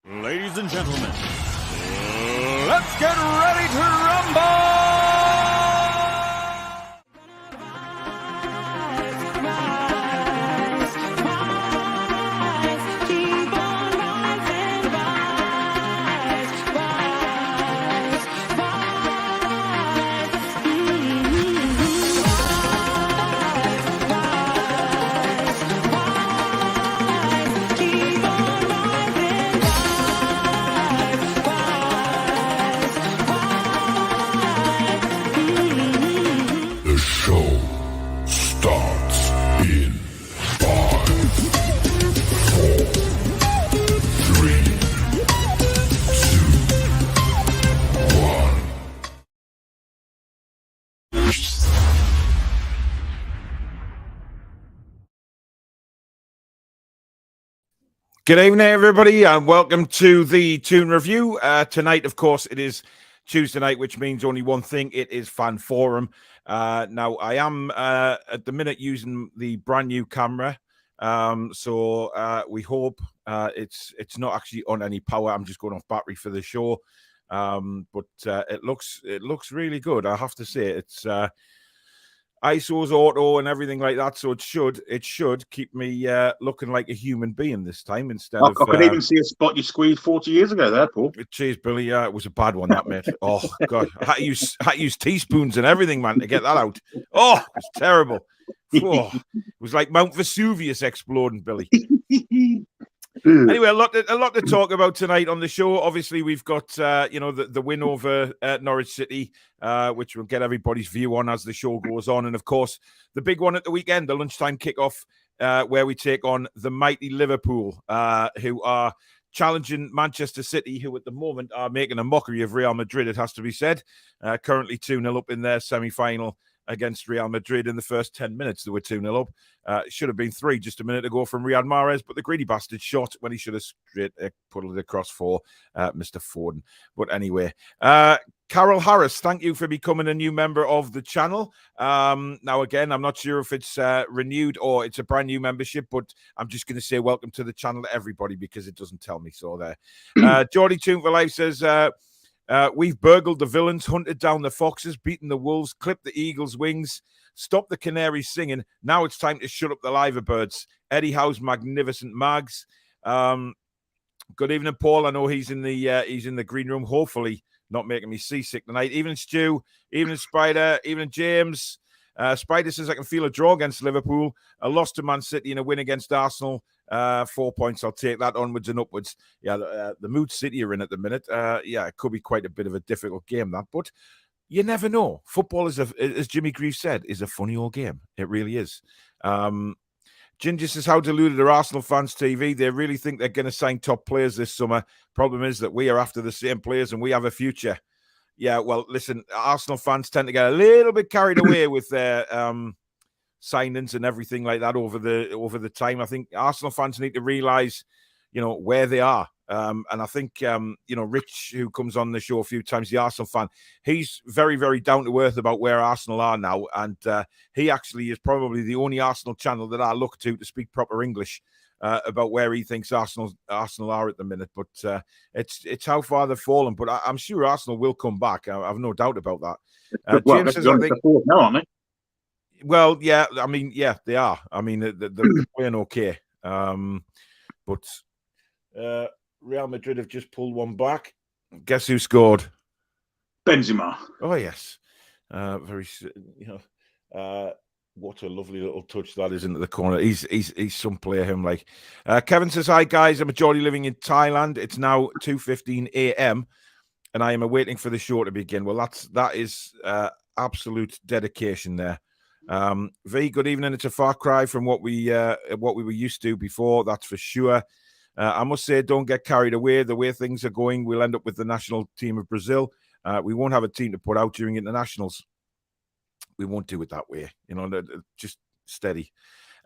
Ladies and gentlemen, let's get ready to rumble! Good evening, everybody, and welcome to the Toon Review. Tonight, of course, it is Tuesday night, which means only one thing. It is Fan Forum. Now, I am, at the minute, using the brand new camera. So we hope it's not actually on any power. I'm just going off battery for the show. But it looks really good, I have to say. It's ISO's auto and everything like that, so it should keep me looking like a human being this time instead of. I could even see a spot you squeezed 40 years ago there, Paul. Cheers, Billy. It was a bad one, that, mate. Oh God, I had to use teaspoons and everything, man, to get that out. Oh, it was terrible. Oh, it was like Mount Vesuvius exploding, Billy. Anyway, a lot to talk about tonight on the show. Obviously, we've got the win over Norwich City, which we'll get everybody's view on as the show goes on, and of course the big one at the weekend, the lunchtime kickoff, where we take on the mighty Liverpool, who are challenging Manchester City, who at the moment are making a mockery of Real Madrid. It has to be said, currently 2-0 up in their semi-final against Real Madrid. In the first 10 minutes, they were 2-0 up. Should have been 3 just a minute ago from Riyad Mahrez, but the greedy bastard shot when he should have straight put it across for Mr. Foden. But anyway, Carol Harris, thank you for becoming a new member of the channel. Now, again, I'm not sure if it's renewed or it's a brand new membership, but I'm just going to say welcome to the channel to everybody because it doesn't tell me so there. Geordie Toon for Life says, we've burgled the villains, hunted down the foxes, beaten the wolves, clipped the eagles' wings, stopped the canaries singing. Now it's time to shut up the liver birds. Eddie Howe's magnificent mags. Good evening, Paul. I know he's in the green room. Hopefully not making me seasick tonight. Evening, Stu. Evening, Spider. Evening, James. Spider says, I can feel a draw against Liverpool, a loss to Man City and a win against Arsenal. 4 points, I'll take that onwards and upwards. Yeah, the mood City are in at the minute. It could be quite a bit of a difficult game, that, but you never know. Football is, as Jimmy Greaves said, is a funny old game. It really is. Ginger says, how deluded are Arsenal fans TV? They really think they're going to sign top players this summer. Problem is that we are after the same players and we have a future. Yeah, well, listen, Arsenal fans tend to get a little bit carried away with their signings and everything like that over the time. I think Arsenal fans need to realise, where they are. And I think, Rich, who comes on the show a few times, the Arsenal fan, he's very, very down to earth about where Arsenal are now. And he actually is probably the only Arsenal channel that I look to speak proper English about where he thinks Arsenal are at the minute. But it's how far they've fallen. But I'm sure Arsenal will come back. I have no douut about that. James says, I think, now, aren't they? Well, yeah, I mean, yeah, they are. I mean, they're playing okay. But Real Madrid have just pulled one back. Guess who scored? Benzema. Oh, yes. What a lovely little touch that is into the corner. He's some player, him like. Kevin says, hi, guys. I'm a Geordie living in Thailand. It's now 2:15 a.m. and I am awaiting for the show to begin. Well, that is absolute dedication there. V, good evening. It's a far cry from what we were used to before, that's for sure. I must say, don't get carried away. The way things are going, we'll end up with the national team of Brazil. We won't have a team to put out during internationals. We won't do it that way. Just steady.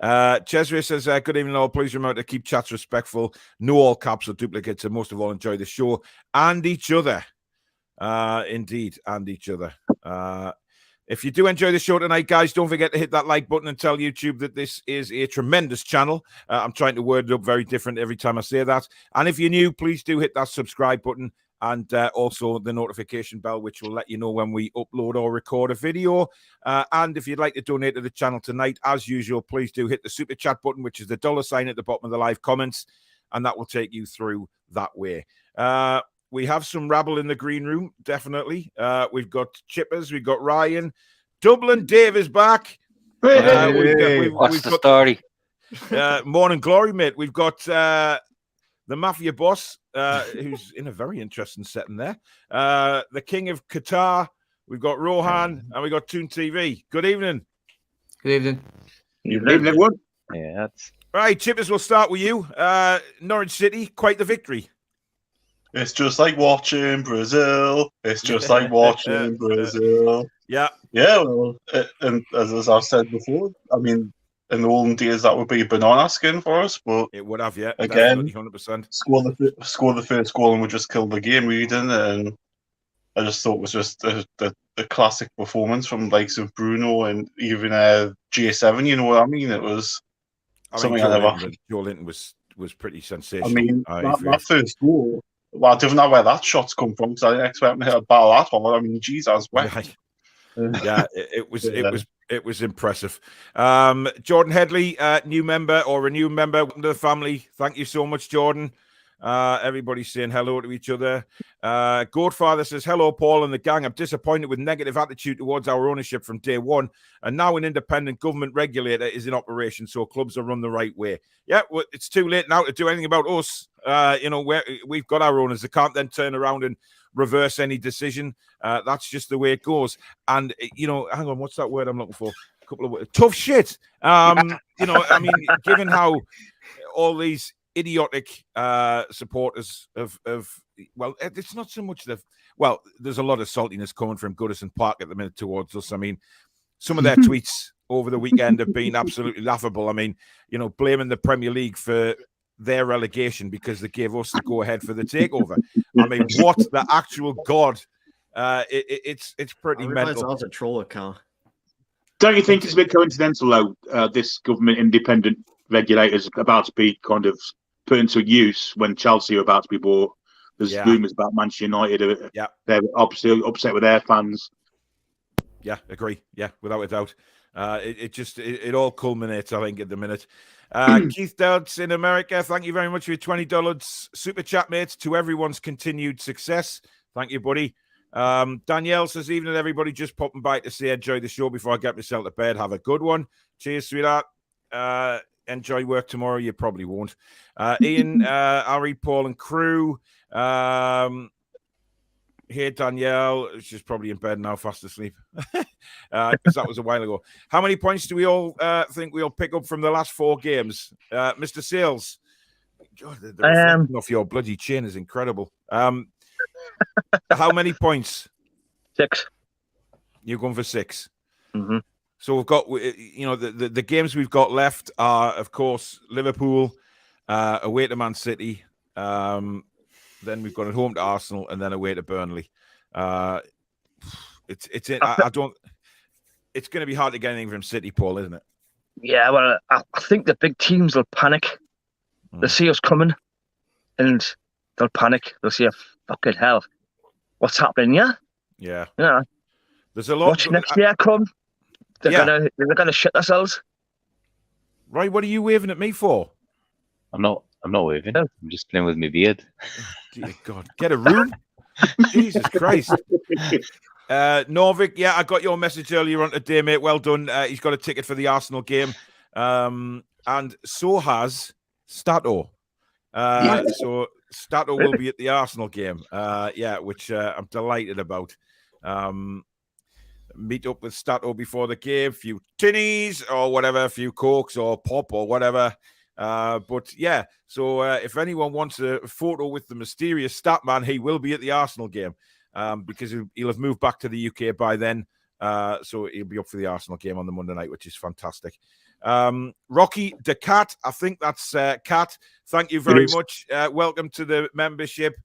Cesare says, good evening all. Please remember to keep chats respectful. No all caps or duplicates, and most of all, enjoy the show and each other. Indeed, and each other. If you do enjoy the show tonight, guys, don't forget to hit that like button and tell YouTube that this is a tremendous channel. I'm trying to word it up very different every time I say that. And if you're new, please do hit that subscribe button and also the notification bell, which will let you know when we upload or record a video. And if you'd like to donate to the channel tonight, as usual, please do hit the super chat button, which is the $ at the bottom of the live comments, and that will take you through that way. We have some rabble in the green room, definitely. We've got Chippers, we've got Ryan. Dublin Dave is back. What's the story? Morning glory, mate. We've got the Mafia boss, who's in a very interesting setting there. The King of Qatar. We've got Rohan, and we've got Toon TV. Good evening. Good evening. Good evening, everyone. Yeah, that's... Right, Chippers, we'll start with you. Norwich City, quite the victory. It's just like watching Brazil. It's just like watching Brazil. Yeah. Yeah, well, and as I've said before, I mean, in the olden days, that would be banana skin for us, but It would have, yeah. Again, 100%. score the first goal and would just kill the game reading. And I just thought it was just the classic performance from likes of Bruno and even J7. You know what I mean? It was something I never. Joe Linton was pretty sensational. I mean, that first goal. Well, I don't know where that shot's come from because I didn't expect him to hit a ball that hard. I mean, geez, I was wet. Yeah, it was impressive. Jordan Headley, new member or a new member, welcome to the family. Thank you so much, Jordan. Everybody's saying hello to each other. Goatfather says, hello, Paul and the gang. I'm disappointed with negative attitude towards our ownership from day one. And now an independent government regulator is in operation, so clubs are run the right way. Yeah, well, it's too late now to do anything about us. We've got our owners. They can't then turn around and reverse any decision. That's just the way it goes. And, hang on, what's that word I'm looking for? A couple of words. Tough shit. Given how all these idiotic supporters of well, it's not so much there's a lot of saltiness coming from Goodison Park at the minute towards us. I mean, some of their tweets over the weekend have been absolutely laughable. I mean, blaming the Premier League for their relegation because they gave us the go-ahead for the takeover. I mean, what the actual God? It's pretty mental. I was a troll account. Don't you think it's a bit coincidental, though, this government independent regulators about to be kind of put into use when Chelsea are about to be bought? There's rumours about Manchester United. They're obviously upset with their fans. Yeah, agree. Yeah, without a doubt. It all culminates, I think, at the minute. Keith Dowds in America, thank you very much for your $20 super chat, mates, to everyone's continued success. Thank you, buddy. Danielle says, evening, everybody, just popping by to say enjoy the show before I get myself to bed. Have a good one. Cheers, sweetheart. Enjoy work tomorrow. You probably won't. Ian, Ari, Paul, and crew. Here, Danielle. She's probably in bed now, fast asleep. Because that was a while ago. How many points do we all think we'll pick up from the last 4 games? Mr. Sales. God, the reflection off your bloody chin is incredible. How many points? 6. You're going for 6. Mm-hmm. So we've got, the games we've got left are, of course, Liverpool, away to Man City. Then we've got it home to Arsenal, and then away to Burnley. It's going to be hard to get anything from City, Paul, isn't it? Yeah, well, I think the big teams will panic. They'll see us coming, and they'll panic. They'll say, "Fucking hell, what's happening?" Yeah. There's a lot. Watch next year come. They're gonna shit themselves. Right, what are you waving at me for? I'm not waving. I'm just playing with my beard. Dear God, get a room. Jesus Christ. Norvik, I got your message earlier on today, mate. Well done. He's got a ticket for the Arsenal game. And so has Stato. So Stato will be at the Arsenal game. Which I'm delighted about. Meet up with Stato before the game, a few tinnies or whatever, a few cokes or pop or whatever. So if anyone wants a photo with the mysterious Statman, he will be at the Arsenal game because he'll have moved back to the UK by then. So he'll be up for the Arsenal game on the Monday night, which is fantastic. Rocky the Cat, I think that's Cat. Thank you very much. Welcome to the membership.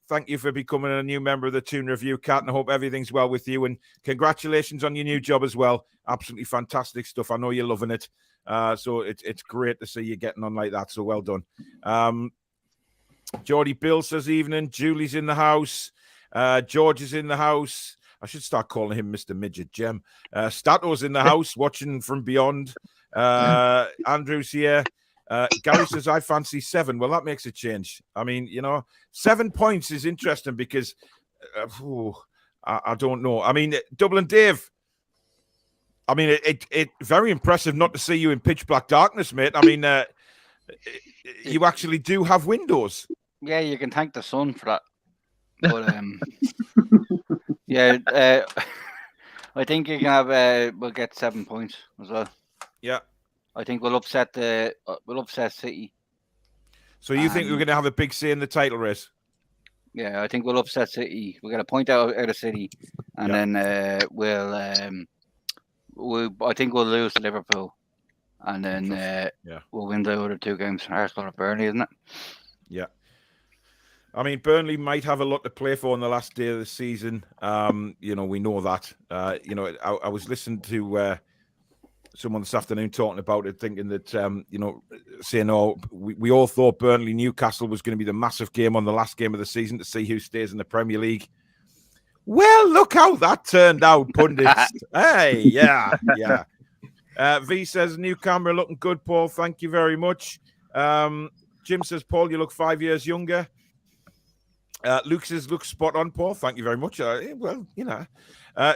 thank you for becoming a new member of the Toon Review, Kat, and I hope everything's well with you. And congratulations on your new job as well. Absolutely fantastic stuff. I know you're loving it. So it's great to see you getting on like that. So well done. Geordie Bill says evening. Julie's in the house. George is in the house. I should start calling him Mr. Midget Gem. Stato's in the house watching from beyond. Andrew's here. Gary says, I fancy 7. Well, that makes a change. I mean, 7 points is interesting because I don't know. I mean, Dublin Dave, I mean, it very impressive not to see you in pitch black darkness, mate. I mean, you actually do have windows. Yeah, you can thank the sun for that. But yeah, I think you can have. We'll get 7 points as well. Yeah, I think we'll upset City. So you think we're going to have a big say in the title race? Yeah, I think we'll upset City. We'll get a point out of City, and then I think we'll lose to Liverpool, and then we'll win the other 2 games. Arsenal or Burnley, isn't it? Yeah. I mean, Burnley might have a lot to play for on the last day of the season. We know that. I was listening to someone this afternoon talking about it, thinking that, saying, we all thought Burnley Newcastle was going to be the massive game on the last game of the season to see who stays in the Premier League. Well, look how that turned out, pundits. Hey, yeah. V says, new camera looking good, Paul. Thank you very much. Jim says, Paul, you look 5 years younger. Luke says, looks spot on, Paul. Thank you very much.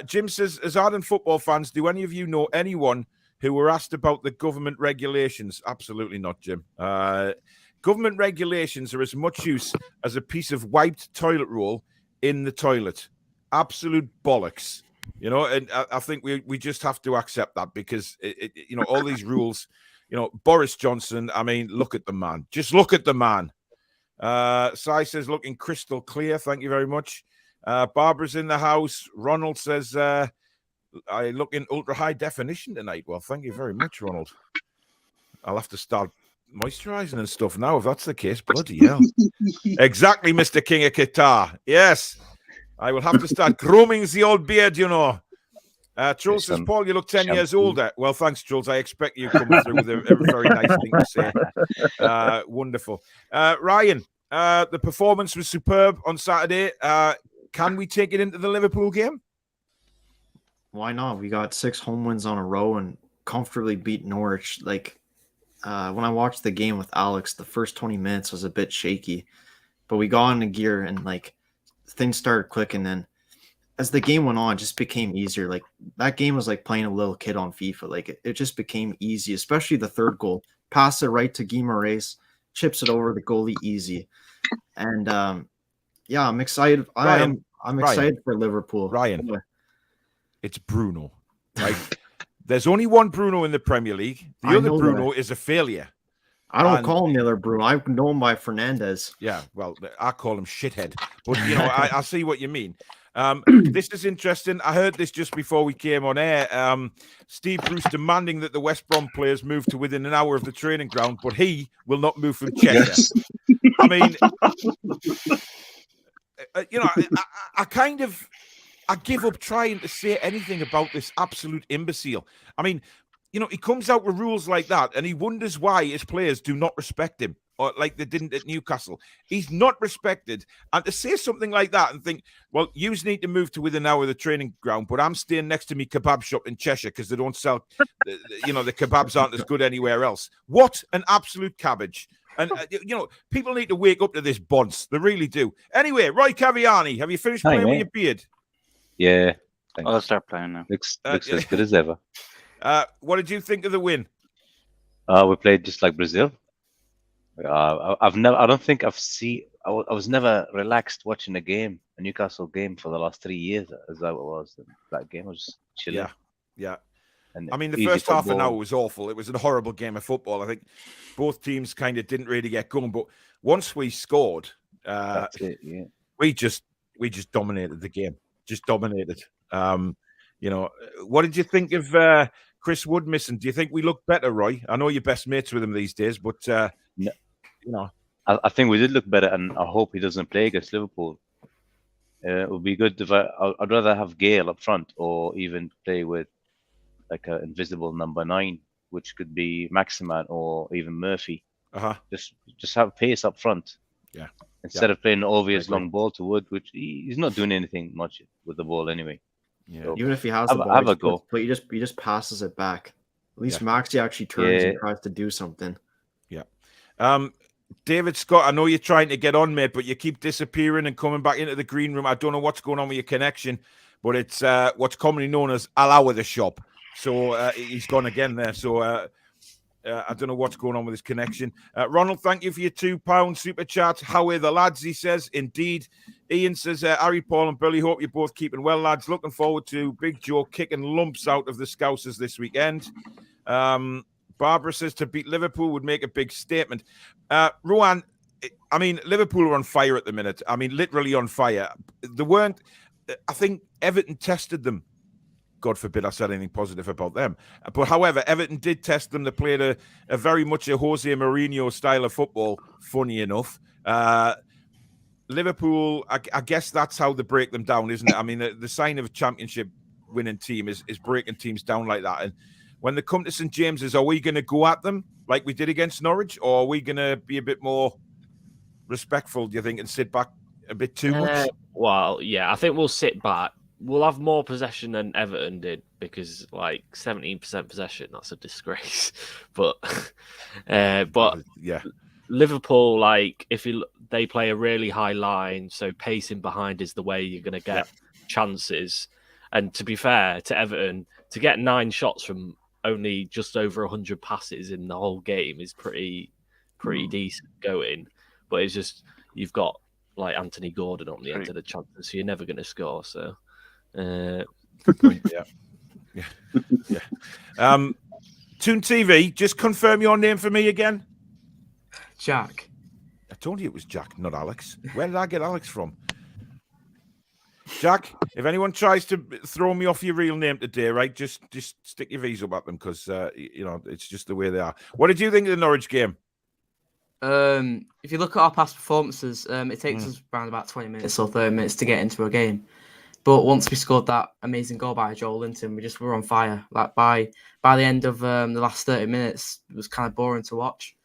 Jim says, as ardent football fans, do any of you know anyone who were asked about the government regulations? Absolutely not, Jim. Government regulations are as much use as a piece of wiped toilet roll in the toilet. Absolute bollocks. And I think we just have to accept that because, all these rules, Boris Johnson, I mean, look at the man. Just look at the man. Sai says, looking crystal clear. Thank you very much. Barbara's in the house. Ronald says, I look in ultra high definition tonight. Well, thank you very much, Ronald. I'll have to start moisturizing and stuff now if that's the case. Bloody hell. Exactly, Mr. King of Qatar. Yes. I will have to start grooming the old beard, Jules says, Paul, you look 10 years older. Well, thanks, Jules. I expect you coming through with a very nice thing to say. Wonderful. Ryan, the performance was superb on Saturday. Can we take it into the Liverpool game? Why not? We got 6 home wins on a row and comfortably beat Norwich. When I watched the game with Alex, the first 20 minutes was a bit shaky, but we got into gear and things started clicking. And as the game went on, it just became easier. That game was like playing a little kid on FIFA. It just became easy, especially the third goal. Pass it right to Guimaraes, chips it over the goalie easy. And I'm excited. I'm excited for Liverpool. Ryan, it's Bruno, right? There's only one Bruno in the Premier League. The other Bruno is a failure. I don't call him the other Bruno. I know him by Fernandez. Yeah, well, I call him shithead. But, I see what you mean. This is interesting. I heard this just before we came on air. Steve Bruce demanding that the West Brom players move to within an hour of the training ground, but he will not move from Cheshire. Yes. I mean, I give up trying to say anything about this absolute imbecile. I mean, he comes out with rules like that and he wonders why his players do not respect him, or like they didn't at Newcastle. He's not respected. And to say something like that and think, well, you need to move to within an hour of the training ground, but I'm staying next to me kebab shop in Cheshire because they don't sell, the kebabs aren't as good anywhere else. What an absolute cabbage. And, people need to wake up to this bonce. They really do. Anyway, Roy Caviani, have you finished playing with your beard? Yeah. I'll start playing now. Looks as good as ever. What did you think of the win? We played just like Brazil. I was never relaxed watching a Newcastle game for the last 3 years, as that was. That game was chilling. Yeah. And I mean, the first half an hour was awful. It was a horrible game of football. I think both teams kind of didn't really get going. But once we scored, that's it, yeah. we just dominated the game. Just dominated. What did you think of Chris Wood missing? Do you think we look better, Roy? I know you're best mates with him these days, but no. I think we did look better, and I hope he doesn't play against Liverpool. It would be good if I'd rather have Gale up front, or even play with like an invisible number 9, which could be Maximan or even Murphy. Just have pace up front. Yeah. Instead of playing an obvious long ball to Wood, which he's not doing anything much with the ball anyway. Yeah. So Even if he has the ball, have a go. But he just passes it back. At least Maxi actually turns and tries to do something. Yeah. David Scott, I know you're trying to get on, mate, but you keep disappearing and coming back into the green room. I don't know what's going on with your connection, but it's what's commonly known as Allow the shop. So he's gone again there. So I don't know what's going on with his connection. Ronald, thank you for your £2 super chat. How are the lads? He says, indeed. Ian says, Harry, Paul, and Billy, hope you're both keeping well, lads. Looking forward to Big Joe kicking lumps out of the Scousers this weekend. Barbara says to beat Liverpool would make a big statement. Rowan, I mean, Liverpool are on fire at the minute. I mean, literally on fire. They weren't. I think Everton tested them. God forbid I said anything positive about them. But however, Everton did test them. They played a very much a Jose Mourinho style of football, funny enough. Liverpool, I guess that's how they break them down, isn't it? I mean, the sign of a championship winning team is breaking teams down like that. And when they come to St. James's, are we going to go at them like we did against Norwich? Or are we going to be a bit more respectful, do you think, and sit back a bit too much? Well, yeah, I think we'll sit back. We'll have more possession than Everton did because, like, 17% possession, that's a disgrace. But yeah, Liverpool, like, they play a really high line, so pacing behind is the way you're going to get chances. And to be fair to Everton, to get 9 shots from only just over 100 passes in the whole game is pretty decent going. But it's just you've got like Anthony Gordon on the end of the chances, so you're never going to score. So, Toon TV, just confirm your name for me again. Jack. I told you it was Jack, not Alex. Where did I get Alex from? Jack, if anyone tries to throw me off your real name today, right, just stick your V's up at them because, it's just the way they are. What did you think of the Norwich game? If you look at our past performances, it takes us around about 20 minutes or 30 minutes to get into a game. But once we scored that amazing goal by Joel Linton, we were on fire. Like by the end of the last 30 minutes, it was kind of boring to watch.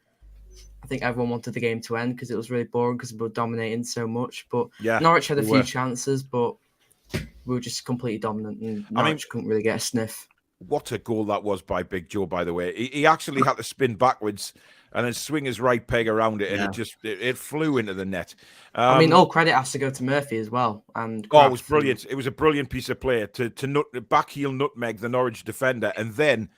I think everyone wanted the game to end because it was really boring because we were dominating so much. But Norwich had a few chances, but we were just completely dominant and Norwich couldn't really get a sniff. What a goal that was by Big Joe, by the way. He actually had to spin backwards and then swing his right peg around it, and it flew into the net. All credit has to go to Murphy as well. And it was brilliant. It was a brilliant piece of play to backheel nutmeg the Norwich defender and then,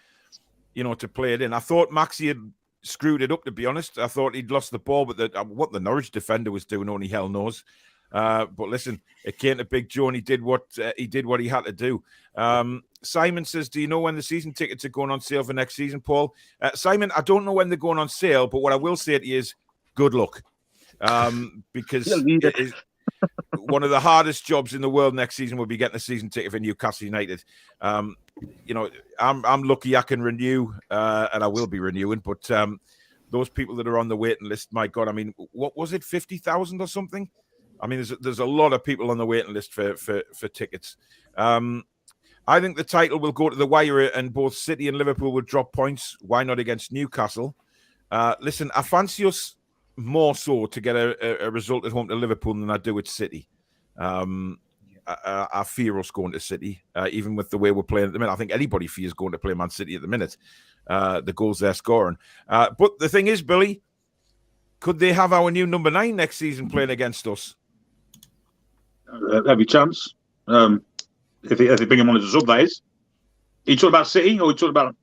to play it in. I thought Maxi had screwed it up, to be honest. I thought he'd lost the ball, but what the Norwich defender was doing, only hell knows. But listen, it came to Big Joe and he did what he had to do. Simon says, do you know when the season tickets are going on sale for next season, Paul? Simon, I don't know when they're going on sale, but what I will say to you is good luck. Because it is one of the hardest jobs in the world next season will be getting a season ticket for Newcastle United. I'm lucky I can renew, and I will be renewing, but those people that are on the waiting list, my God, I mean, what was it, 50,000 or something? I mean, there's a lot of people on the waiting list for tickets. I think the title will go to the wire and both City and Liverpool will drop points. Why not against Newcastle? Listen, I fancy us more so to get a result at home to Liverpool than I do at City. I fear us going to City, even with the way we're playing at the minute. I think anybody fears going to play Man City at the minute, the goals they're scoring. But the thing is, Billy, could they have our new number 9 next season playing against us? Every chance. If they bring him on as a sub, that is. Are you talking about City or are you talking about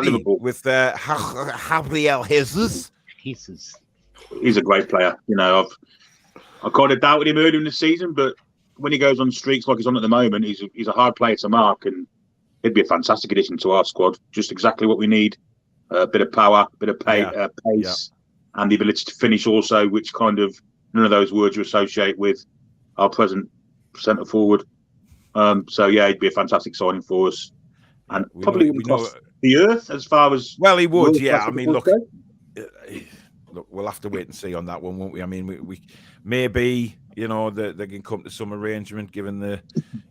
Liverpool? With Gabriel Jesus. He's a great player. I kind of doubted him earlier in the season, but when he goes on streaks like he's on at the moment, he's a hard player to mark, and he'd be a fantastic addition to our squad. Just exactly what we need. A bit of power, a bit of pace, and the ability to finish also, which kind of none of those words you associate with our present centre forward. He'd be a fantastic signing for us, and probably would cost the earth as far as. Well, he would, yeah. I mean, look, look, we'll have to wait and see on that one, won't we? I mean, we maybe, you know, they can come to some arrangement given the,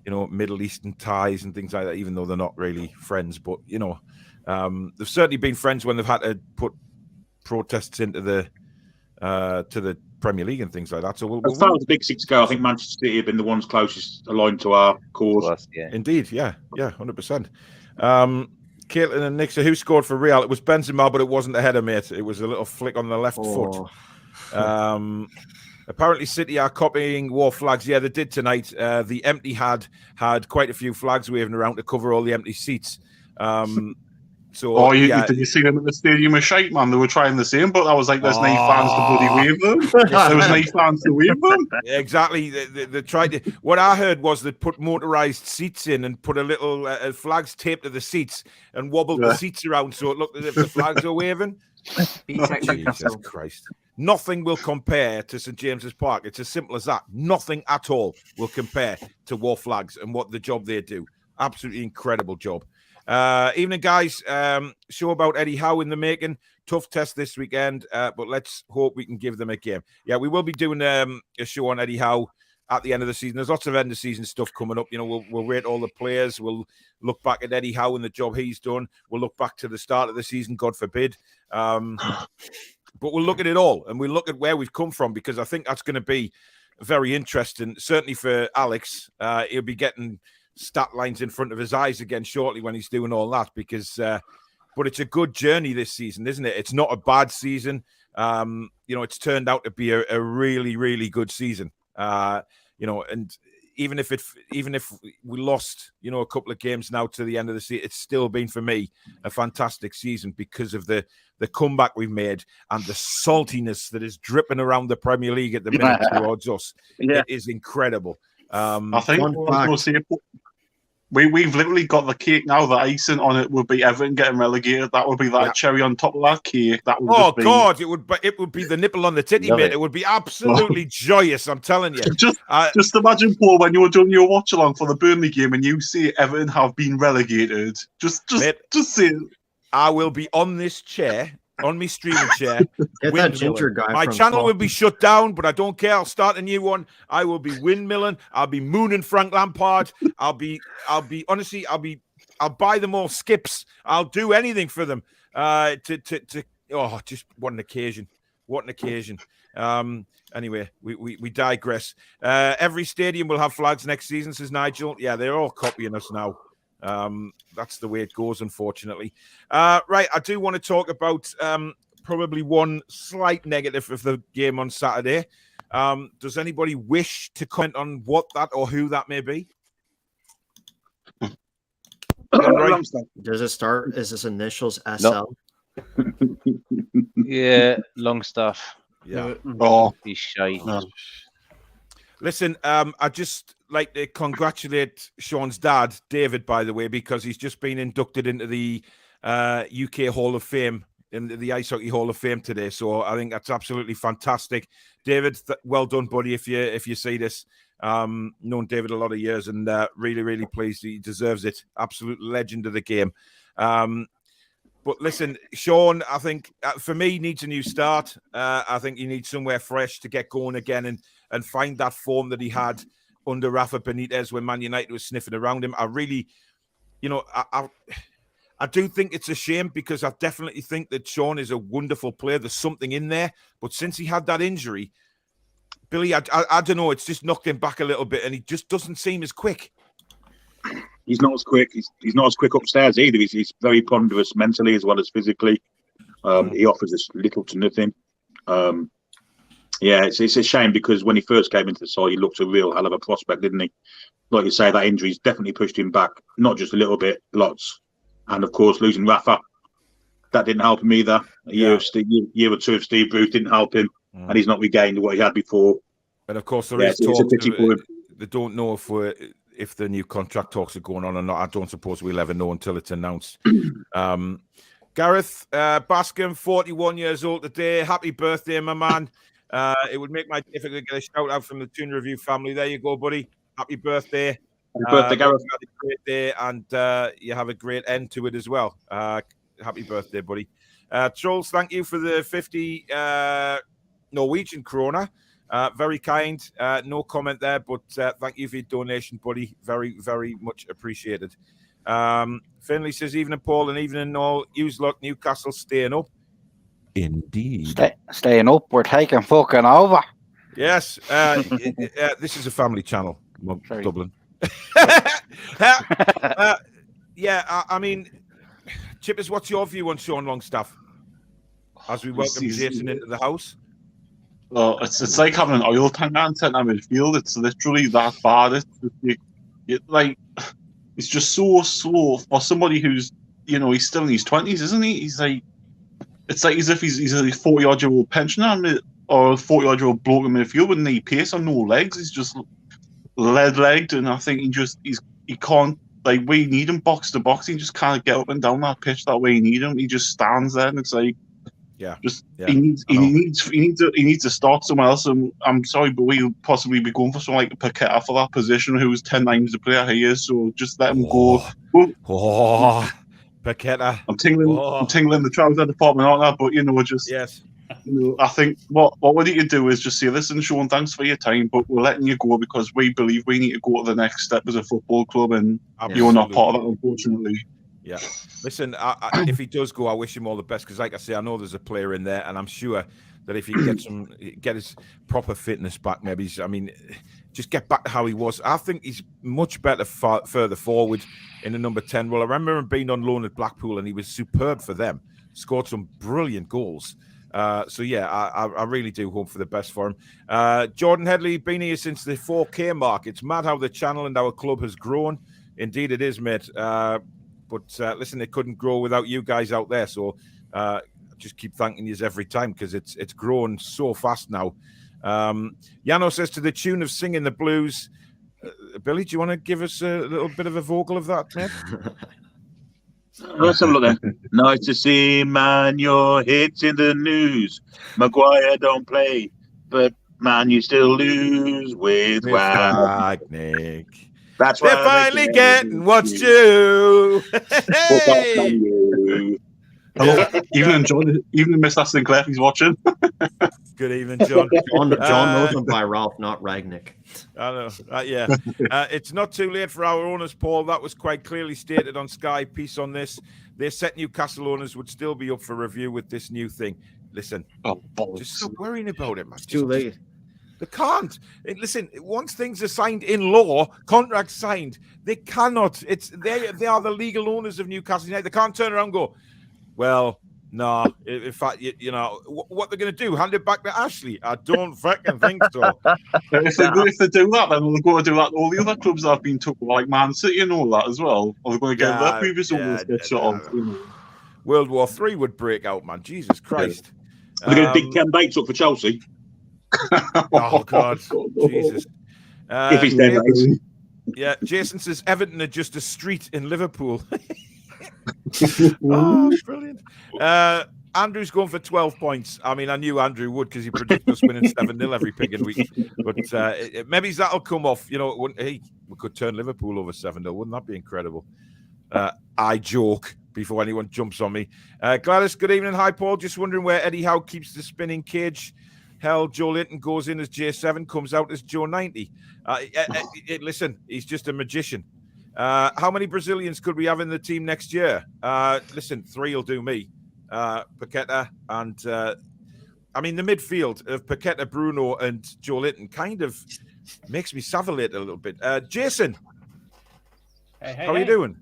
you know, Middle Eastern ties and things like that, even though they're not really friends. But, you know, they've certainly been friends when they've had to put protests into the to the Premier League and things like that. So as far as the Big Six go, I think Manchester City have been the ones closest aligned to our cause. Indeed, yeah, 100%. Caitlin and Nick, so who scored for Real? It was Benzema, but it wasn't a header, mate. It was a little flick on the left foot. Apparently, City are copying war flags. Yeah, they did tonight. The empty had quite a few flags waving around to cover all the empty seats. Did you see them at the stadium of Shite, man? They were trying the same, but I was like, there's no fans to bloody wave them. There was no fans to wave them. Exactly. They tried to. What I heard was they put motorized seats in and put a little flags taped to the seats and wobbled the seats around so it looked as if the flags were waving. Jesus Christ. Nothing will compare to St. James's Park. It's as simple as that. Nothing at all will compare to war flags and what the job they do. Absolutely incredible job. Evening, guys. Show about Eddie Howe in the making. Tough test this weekend, but let's hope we can give them a game. Yeah, we will be doing a show on Eddie Howe at the end of the season. There's lots of end of season stuff coming up. You know, we'll rate all the players. We'll look back at Eddie Howe and the job he's done. We'll look back to the start of the season, God forbid. But we'll look at it all, and we'll look at where we've come from, because I think that's going to be very interesting. Certainly for Alex, he'll be getting stat lines in front of his eyes again shortly when he's doing all that, because but it's a good journey this season, isn't it? It's not a bad season. You know, it's turned out to be a really, really good season. You know, and even if we lost, you know, a couple of games now to the end of the season, it's still been for me a fantastic season because of the comeback we've made and the saltiness that is dripping around the Premier League at the minute towards us. Yeah. It is incredible. I think we've literally got the cake now. The icing on it would be Everton getting relegated. That would be that cherry on top of that cake. That would God, it would be the nipple on the titty, mate. It would be absolutely joyous. I'm telling you. Just imagine, Paul, when you're doing your watch along for the Burnley game and you see Everton have been relegated. Just say it. I will be on this chair. On my streaming chair. Get that ginger guy. My channel will be shut down, but I don't care. I'll start a new one. I will be windmilling. I'll be mooning Frank Lampard. I'll buy them all skips. I'll do anything for them. Just what an occasion. What an occasion. Anyway, we digress. Every stadium will have flags next season, says Nigel. Yeah, they're all copying us now. That's the way it goes, unfortunately. Right, I do want to talk about probably one slight negative of the game on Saturday. Does anybody wish to comment on what that or who that may be? Does it start? Is this initials SL? No. Yeah, Longstaff. Yeah. He's shite. No. Listen, I just like to congratulate Sean's dad, David, by the way, because he's just been inducted into the UK Hall of Fame, in the Ice Hockey Hall of Fame today. So I think that's absolutely fantastic. David, well done, buddy, if you see this. Known David a lot of years and really, really pleased. He deserves it. Absolute legend of the game. But listen, Sean, I think for me, needs a new start. I think he needs somewhere fresh to get going again and find that form that he had under Rafa Benitez when Man United was sniffing around him. I really, you know, I do think it's a shame because I definitely think that Sean is a wonderful player. There's something in there. But since he had that injury, Billy, I don't know, it's just knocked him back a little bit and he just doesn't seem as quick. He's not as quick. He's not as quick upstairs either. He's very ponderous mentally as well as physically. He offers us little to nothing. Yeah, it's a shame because when he first came into the side, he looked a real hell of a prospect, didn't he? Like you say, that injury's definitely pushed him back, not just a little bit, lots. And of course, losing Rafa, that didn't help him either. A year or two of Steve Bruce didn't help him, and he's not regained what he had before. And of course, there is talk. They don't know if the new contract talks are going on or not. I don't suppose we'll ever know until it's announced. Gareth Bascom, 41 years old today. Happy birthday, my man. It would make my day if I could get a shout out from the Toon Review family. There you go, buddy. Happy birthday. Happy birthday, Gareth. You had a great day and you have a great end to it as well. Happy birthday, buddy. Trolls, thank you for the 50 Norwegian krona. Very kind. No comment there, but thank you for your donation, buddy. Very, very much appreciated. Finley says, evening, Paul, and evening all. Use luck, Newcastle staying up. Indeed. Staying up, we're taking fucking over. Yes. This is a family channel, Dublin. I mean, Chippers, what's your view on Sean Longstaff as we welcome Jason into the house? Well, it's like having an oil tank antenna in midfield. It's literally that bad. It's just so slow for somebody who's, he's still in his 20s, isn't he? He's like, it's like as if he's a 40-odd-year-old pensioner or a 40-odd-year-old bloke in midfield with no pace or no legs. He's just lead-legged, and I think he can't, like, we need him box to box. He just can't get up and down that pitch that way. You need him. He just stands there, and it's like, he needs to start somewhere else. And I'm sorry, but we'll possibly be going for someone like Paqueta for that position, who's 10 times the player he is. So just let him go. Paqueta. I'm tingling the trouser department, aren't I? But yes. I think what we need to do is just say, listen, Sean, thanks for your time, but we're letting you go because we believe we need to go to the next step as a football club, and you're not part of that, unfortunately. Yeah. Listen, if he does go, I wish him all the best because, like I say, I know there's a player in there, and I'm sure that if he get his proper fitness back, maybe just get back to how he was. I think he's much better further forward in the number 10 role. I remember him being on loan at Blackpool, and he was superb for them. Scored some brilliant goals. I really do hope for the best for him. Jordan Headley, been here since the 4K mark. It's mad how the channel and our club has grown. Indeed, it is, mate. But listen, it couldn't grow without you guys out there. So just keep thanking you every time because it's grown so fast now. Yano says to the tune of Singing the Blues. Billy, do you want to give us a little bit of a vocal of that, mate? Let's have a look then. Nice to see, man, your hits in the news. Maguire don't play, but, man, you still lose with Ragnick. That's they're finally getting what's due. Hey! Hello, even Mr. Sinclair, if he's watching. Good evening, John. John knows him by Ralph, not Ragnick. I know. It's not too late for our owners, Paul. That was quite clearly stated on Sky. Piece on this. They said Newcastle owners would still be up for review with this new thing. Listen, just stop worrying about it, man. It's too late. They can't. Listen, once things are signed in law, contracts signed, they cannot. They are the legal owners of Newcastle United. They can't turn around and go, well, no. In fact, what they're going to do? Hand it back to Ashley? I don't fucking think so. If they do that, then they're going to do that. All the other clubs that have been took, like Man City and all that as well. Or they're going to get their previous owners get shut off. World War III would break out, man. Jesus Christ. They're going to dig Ken Bates up for Chelsea. Oh God, Jesus! If he's dead, yeah. Jason says Everton are just a street in Liverpool. Oh, brilliant! Andrew's going for 12 points. I mean, I knew Andrew would because he predicted us winning 7-0 every picking week. But maybe that'll come off. Hey, we could turn Liverpool over 7-0. Wouldn't that be incredible? I joke before anyone jumps on me. Gladys, good evening. Hi, Paul. Just wondering where Eddie Howe keeps the spinning cage. Hell, Joe Linton goes in as J7, comes out as Joe 90. Listen, he's just a magician. How many Brazilians could we have in the team next year? Listen, 3 will do me. Paqueta and the midfield of Paqueta, Bruno, and Joe Linton kind of makes me savillate a little bit. Jason, how are you doing?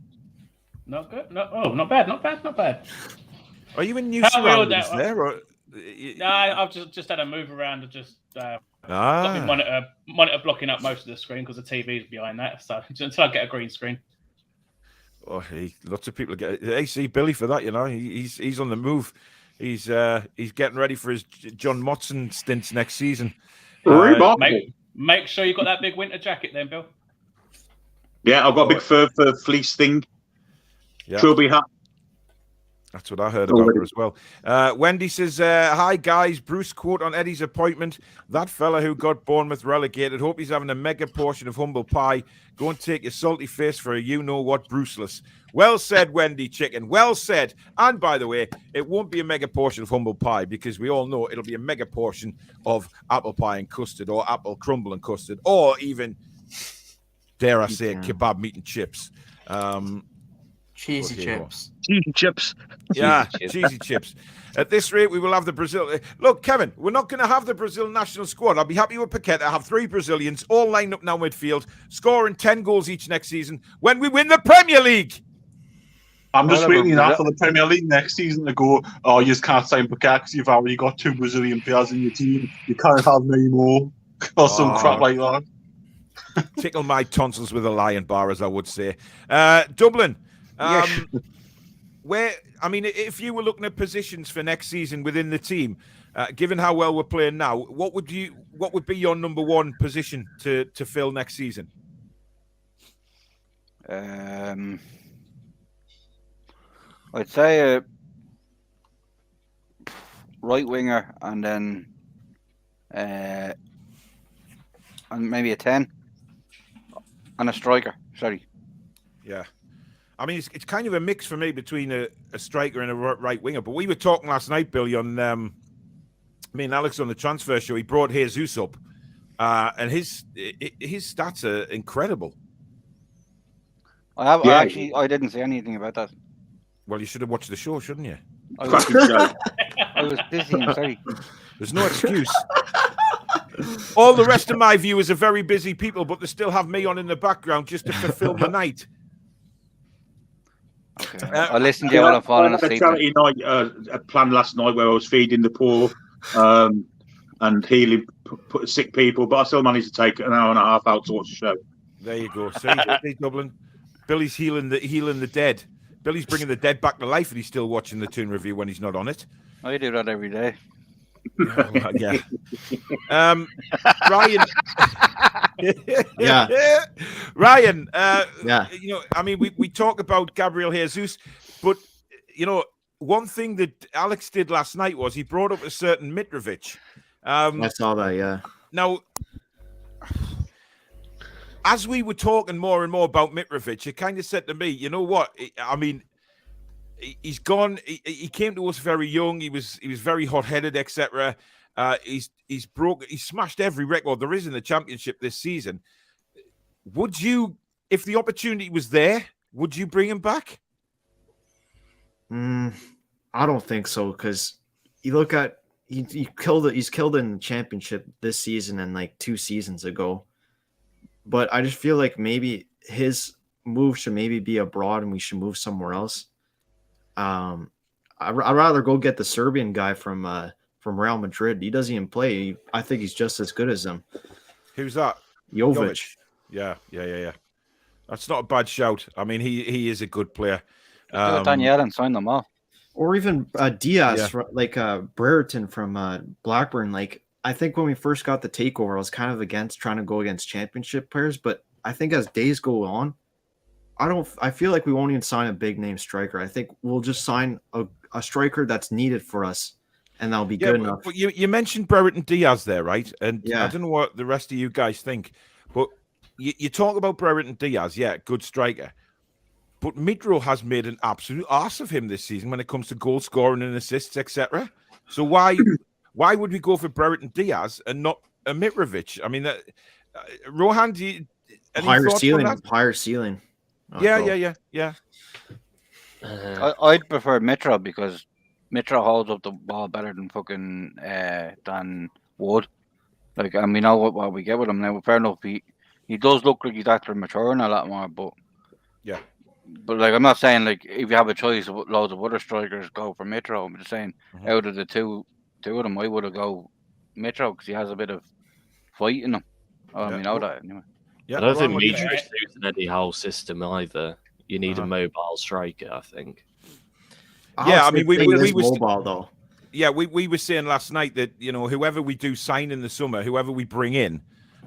Not good. Not bad. Are you in new surroundings there? Or... No, I've just had a move around and just got my monitor blocking up most of the screen because the TV's behind that. So until I get a green screen. Oh, lots of people get AC Billy for that. He's on the move. He's getting ready for his John Motson stints next season. Make sure you got that big winter jacket then, Bill. Yeah, I've got a big fur fleece thing. Yeah. Trilby hat. That's what I heard about her as well. Wendy says, hi, guys. Bruce quote on Eddie's appointment. That fella who got Bournemouth relegated. Hope he's having a mega portion of humble pie. Go and take your salty face for a you-know-what Bruceless. Well said, Wendy Chicken. Well said. And by the way, it won't be a mega portion of humble pie because we all know it'll be a mega portion of apple pie and custard or apple crumble and custard or even, dare I say, kebab meat and chips. Cheesy chips. Cheesy chips. Yeah, cheesy chips. At this rate, we will have the Brazil. Look, Kevin, we're not going to have the Brazil national squad. I'll be happy with Paqueta. I have 3 Brazilians all lined up now midfield, scoring 10 goals each next season when we win the Premier League. I'm just waiting now for the Premier League next season to go, oh, you just can't sign Paqueta because you've already got 2 Brazilian players in your team. You can't have many more. Or some crap like that. Tickle my tonsils with a lion bar, as I would say. Dublin. Where, I mean, if you were looking at positions for next season within the team, given how well we're playing now, what would be your number 1 position to fill next season? I'd say right winger and then and maybe a 10 and a striker. Sorry. Yeah. I mean, it's kind of a mix for me between a striker and a right winger. But we were talking last night, Billy, on me and Alex on the transfer show. He brought Jesus up, and his stats are incredible. I didn't say anything about that. Well, you should have watched the show, shouldn't you? I was busy. I'm sorry. There's no excuse. All the rest of my viewers are very busy people, but they still have me on in the background just to fulfill the night. Okay. I listened to you while I'm falling asleep. I had a charity night planned last night where I was feeding the poor and healing sick people, but I still managed to take an hour and a half out to watch the show. There you go. See, Dublin. Billy's healing the dead. Billy's bringing the dead back to life, and he's still watching the Toon review when he's not on it. I do that every day. Yeah. Ryan. Yeah. Ryan. Yeah. You know, I mean, we talk about Gabriel Jesus, but you know, one thing that Alex did last night was he brought up a certain Mitrovic. I saw that. Yeah. Now, as we were talking more and more about Mitrovic, it kind of said to me, you know what? I mean, he's gone. He came to us very young. He was very hot-headed, etc. He's smashed every record there is in the championship this season. Would you, if the opportunity was there, would you bring him back? I don't think so, because you look at he's killed in the championship this season and like 2 seasons ago. But I just feel like maybe his move should maybe be abroad and we should move somewhere else. I'd rather go get the Serbian guy from Real Madrid. He doesn't even play. I think he's just as good as him. Who's that? Jovic. Yeah. That's not a bad shout. I mean, he is a good player. Daniel and sign them all. Or even Diaz, like Brereton from Blackburn. Like, I think when we first got the takeover, I was kind of trying to go against championship players. But I think as days go on, I feel like we won't even sign a big name striker. I think we'll just sign a striker that's needed for us, and that'll be good enough. But you mentioned Brereton Diaz there, right? And I don't know what the rest of you guys think, but you talk about Brereton Diaz, good striker. But Mitro has made an absolute arse of him this season when it comes to goal scoring and assists, etc. So why would we go for Brereton Diaz and not a Mitrovic? I mean, Rohan, higher ceiling. Yeah. I'd prefer Mitro because Mitro holds up the ball better than fucking than Wood. Like, and we know what we get with him now. Fair enough, he does look like he's actually maturing a lot more, but yeah. But like, I'm not saying like if you have a choice of loads of other strikers, go for Mitro. I'm just saying out of the two of them, I would have go Mitro because he has a bit of fight in him. I mean, that anyway. Yeah, I don't think Mitro suits an Eddie Howe system either. You need a mobile striker, I think. Yeah, I mean, we were mobile though. Yeah, we were saying last night that, you know, whoever we do sign in the summer, whoever we bring in,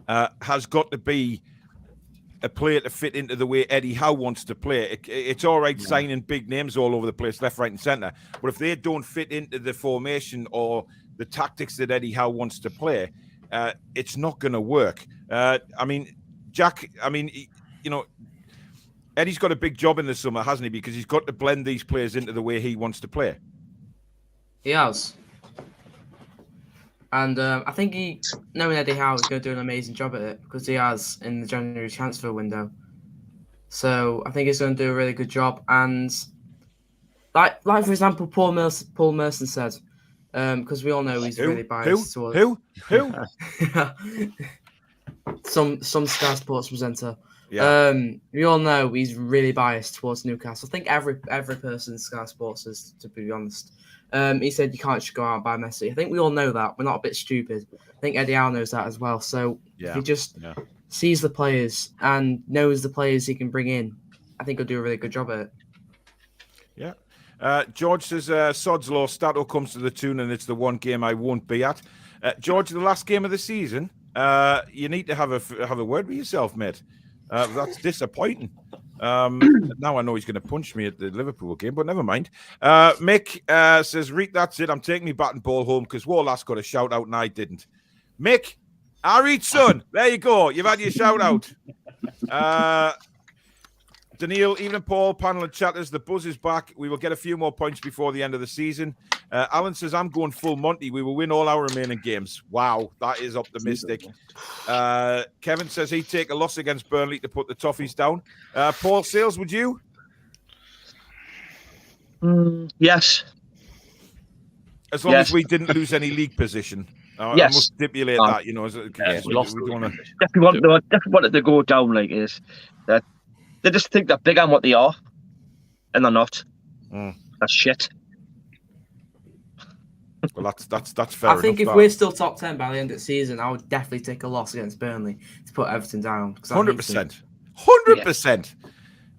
has got to be a player to fit into the way Eddie Howe wants to play. It's all right signing big names all over the place, left, right, and centre. But if they don't fit into the formation or the tactics that Eddie Howe wants to play, it's not going to work. I mean, Jack, Eddie's got a big job in the summer, hasn't he? Because he's got to blend these players into the way he wants to play. He has. And I think knowing Eddie Howe is going to do an amazing job at it because he has in the January transfer window. So I think he's going to do a really good job. And like for example, Paul Merson said, because we all know he's really biased towards who? some Sky Sports presenter. Yeah. We all know he's really biased towards Newcastle. I think every person in Sky Sports is, to be honest. He said you can't just go out and buy Messi. I think we all know that. We're not a bit stupid. I think Eddie Howe knows that as well. So if he just sees the players and knows the players he can bring in, I think he'll do a really good job at it. Yeah. George says, Sod's Law, Stato comes to the Toon and it's the one game I won't be at. George, the last game of the season, you need to have a word with yourself, mate. That's disappointing. Now I know he's going to punch me at the Liverpool game, but never mind. Mick says, Reek, that's it. I'm taking my bat and ball home because Warlass got a shout out and I didn't. Mick, Reed, son, there you go. You've had your shout out. Daniil, evening, Paul, panel and chatters. The buzz is back. We will get a few more points before the end of the season. Alan says, I'm going full Monty. We will win all our remaining games. Wow, that is optimistic. Kevin says he'd take a loss against Burnley to put the Toffees down. Paul Sales, would you? Yes. As long as we didn't lose any league position. Yes. I must stipulate that, we don't want to... Definitely wanted to go down like this. They just think they're bigger than what they are, and they're not. That's shit. Well, that's fair. I think if we're still top 10 by the end of the season, I would definitely take a loss against Burnley to put Everton down. 100%. 100%.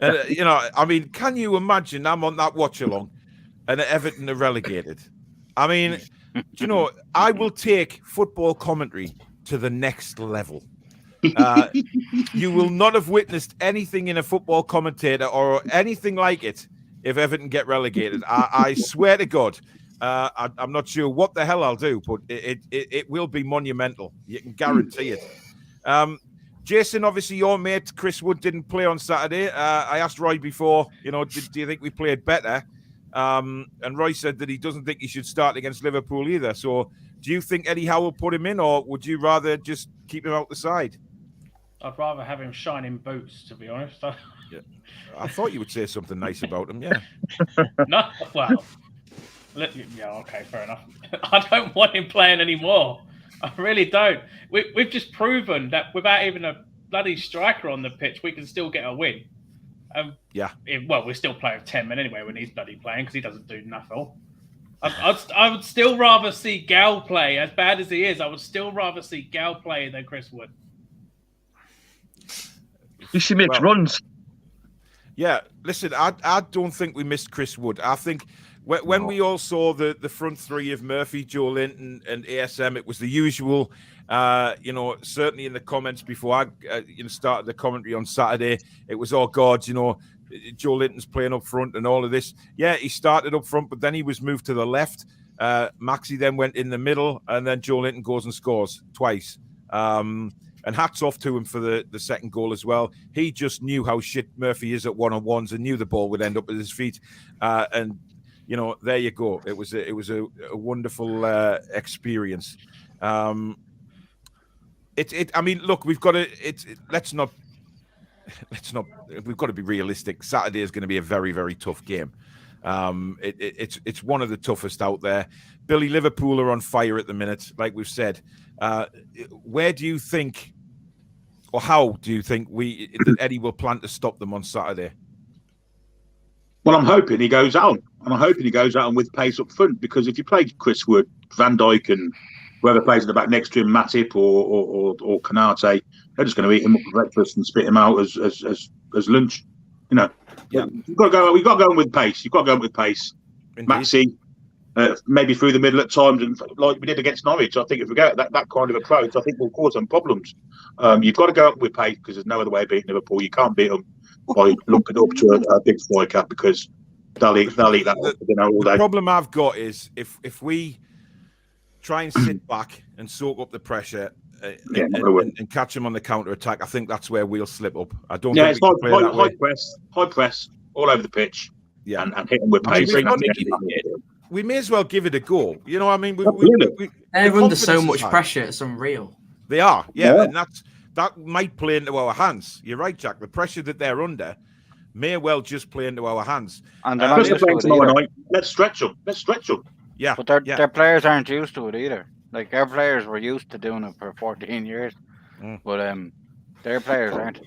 I mean, can you imagine I'm on that watch along and Everton are relegated? I mean, I will take football commentary to the next level. You will not have witnessed anything in a football commentator or anything like it if Everton get relegated. I swear to God, I'm not sure what the hell I'll do, but it will be monumental. You can guarantee it. Jason, obviously your mate Chris Wood didn't play on Saturday. I asked Roy before, do you think we played better? And Roy said that he doesn't think he should start against Liverpool either. So do you think Eddie Howe will put him in, or would you rather just keep him out the side? I'd rather have him shining boots, to be honest. Yeah. I thought you would say something nice about him, yeah. No, well, yeah, okay, fair enough. I don't want him playing anymore. I really don't. We've just proven that without even a bloody striker on the pitch, we can still get a win. We're still playing with 10 men anyway when he's bloody playing because he doesn't do nothing. I would still rather see Gal play, as bad as he is. I would still rather see Gal play than Chris Wood. He makes runs. Yeah, listen, I don't think we missed Chris Wood. I think when we all saw the front three of Murphy, Joe Linton, and ASM, it was the usual. Certainly in the comments before I started the commentary on Saturday, it was, oh God, Joe Linton's playing up front and all of this. Yeah, he started up front, but then he was moved to the left. Maxi then went in the middle, and then Joe Linton goes and scores twice. And hats off to him for the second goal as well. He just knew how shit Murphy is at one-on-ones and knew the ball would end up at his feet. There you go. It was a wonderful experience. I mean, look, we've got to. Let's not. We've got to be realistic. Saturday is going to be a very, very tough game. It's one of the toughest out there. Billy, Liverpool are on fire at the minute, like we've said. Where do you think, or how do you think that Eddie will plan to stop them on Saturday? Well, I'm hoping he goes out, and I'm hoping he goes out and with pace up front, because if you play Chris Wood, Van Dijk, and whoever plays in the back next to him, Matip or Canate, they're just going to eat him up for breakfast and spit him out as lunch. You've got to go in with pace. You've got to go in with pace. Indeed. Maxi, maybe through the middle at times, and like we did against Norwich. I think if we go that kind of approach, I think we'll cause some problems. You've got to go up with pace because there's no other way of beating Liverpool. You can't beat them by looking up to a big striker because they'll eat that all day. The problem I've got is if we try and sit back and soak up the pressure and catch them on the counter attack, I think that's where we'll slip up. I don't. Yeah, think it's high press all over the pitch. Yeah, and hit them with pace. We may as well give it a go. You know, I mean, they're under so much pressure. It's unreal. They are, yeah, and that might play into our hands. You're right, Jack. The pressure that they're under may well just play into our hands. And they're not used to it either. Let's stretch them. Yeah, but their players aren't used to it either. Like our players were used to doing it for 14 years, but their players aren't.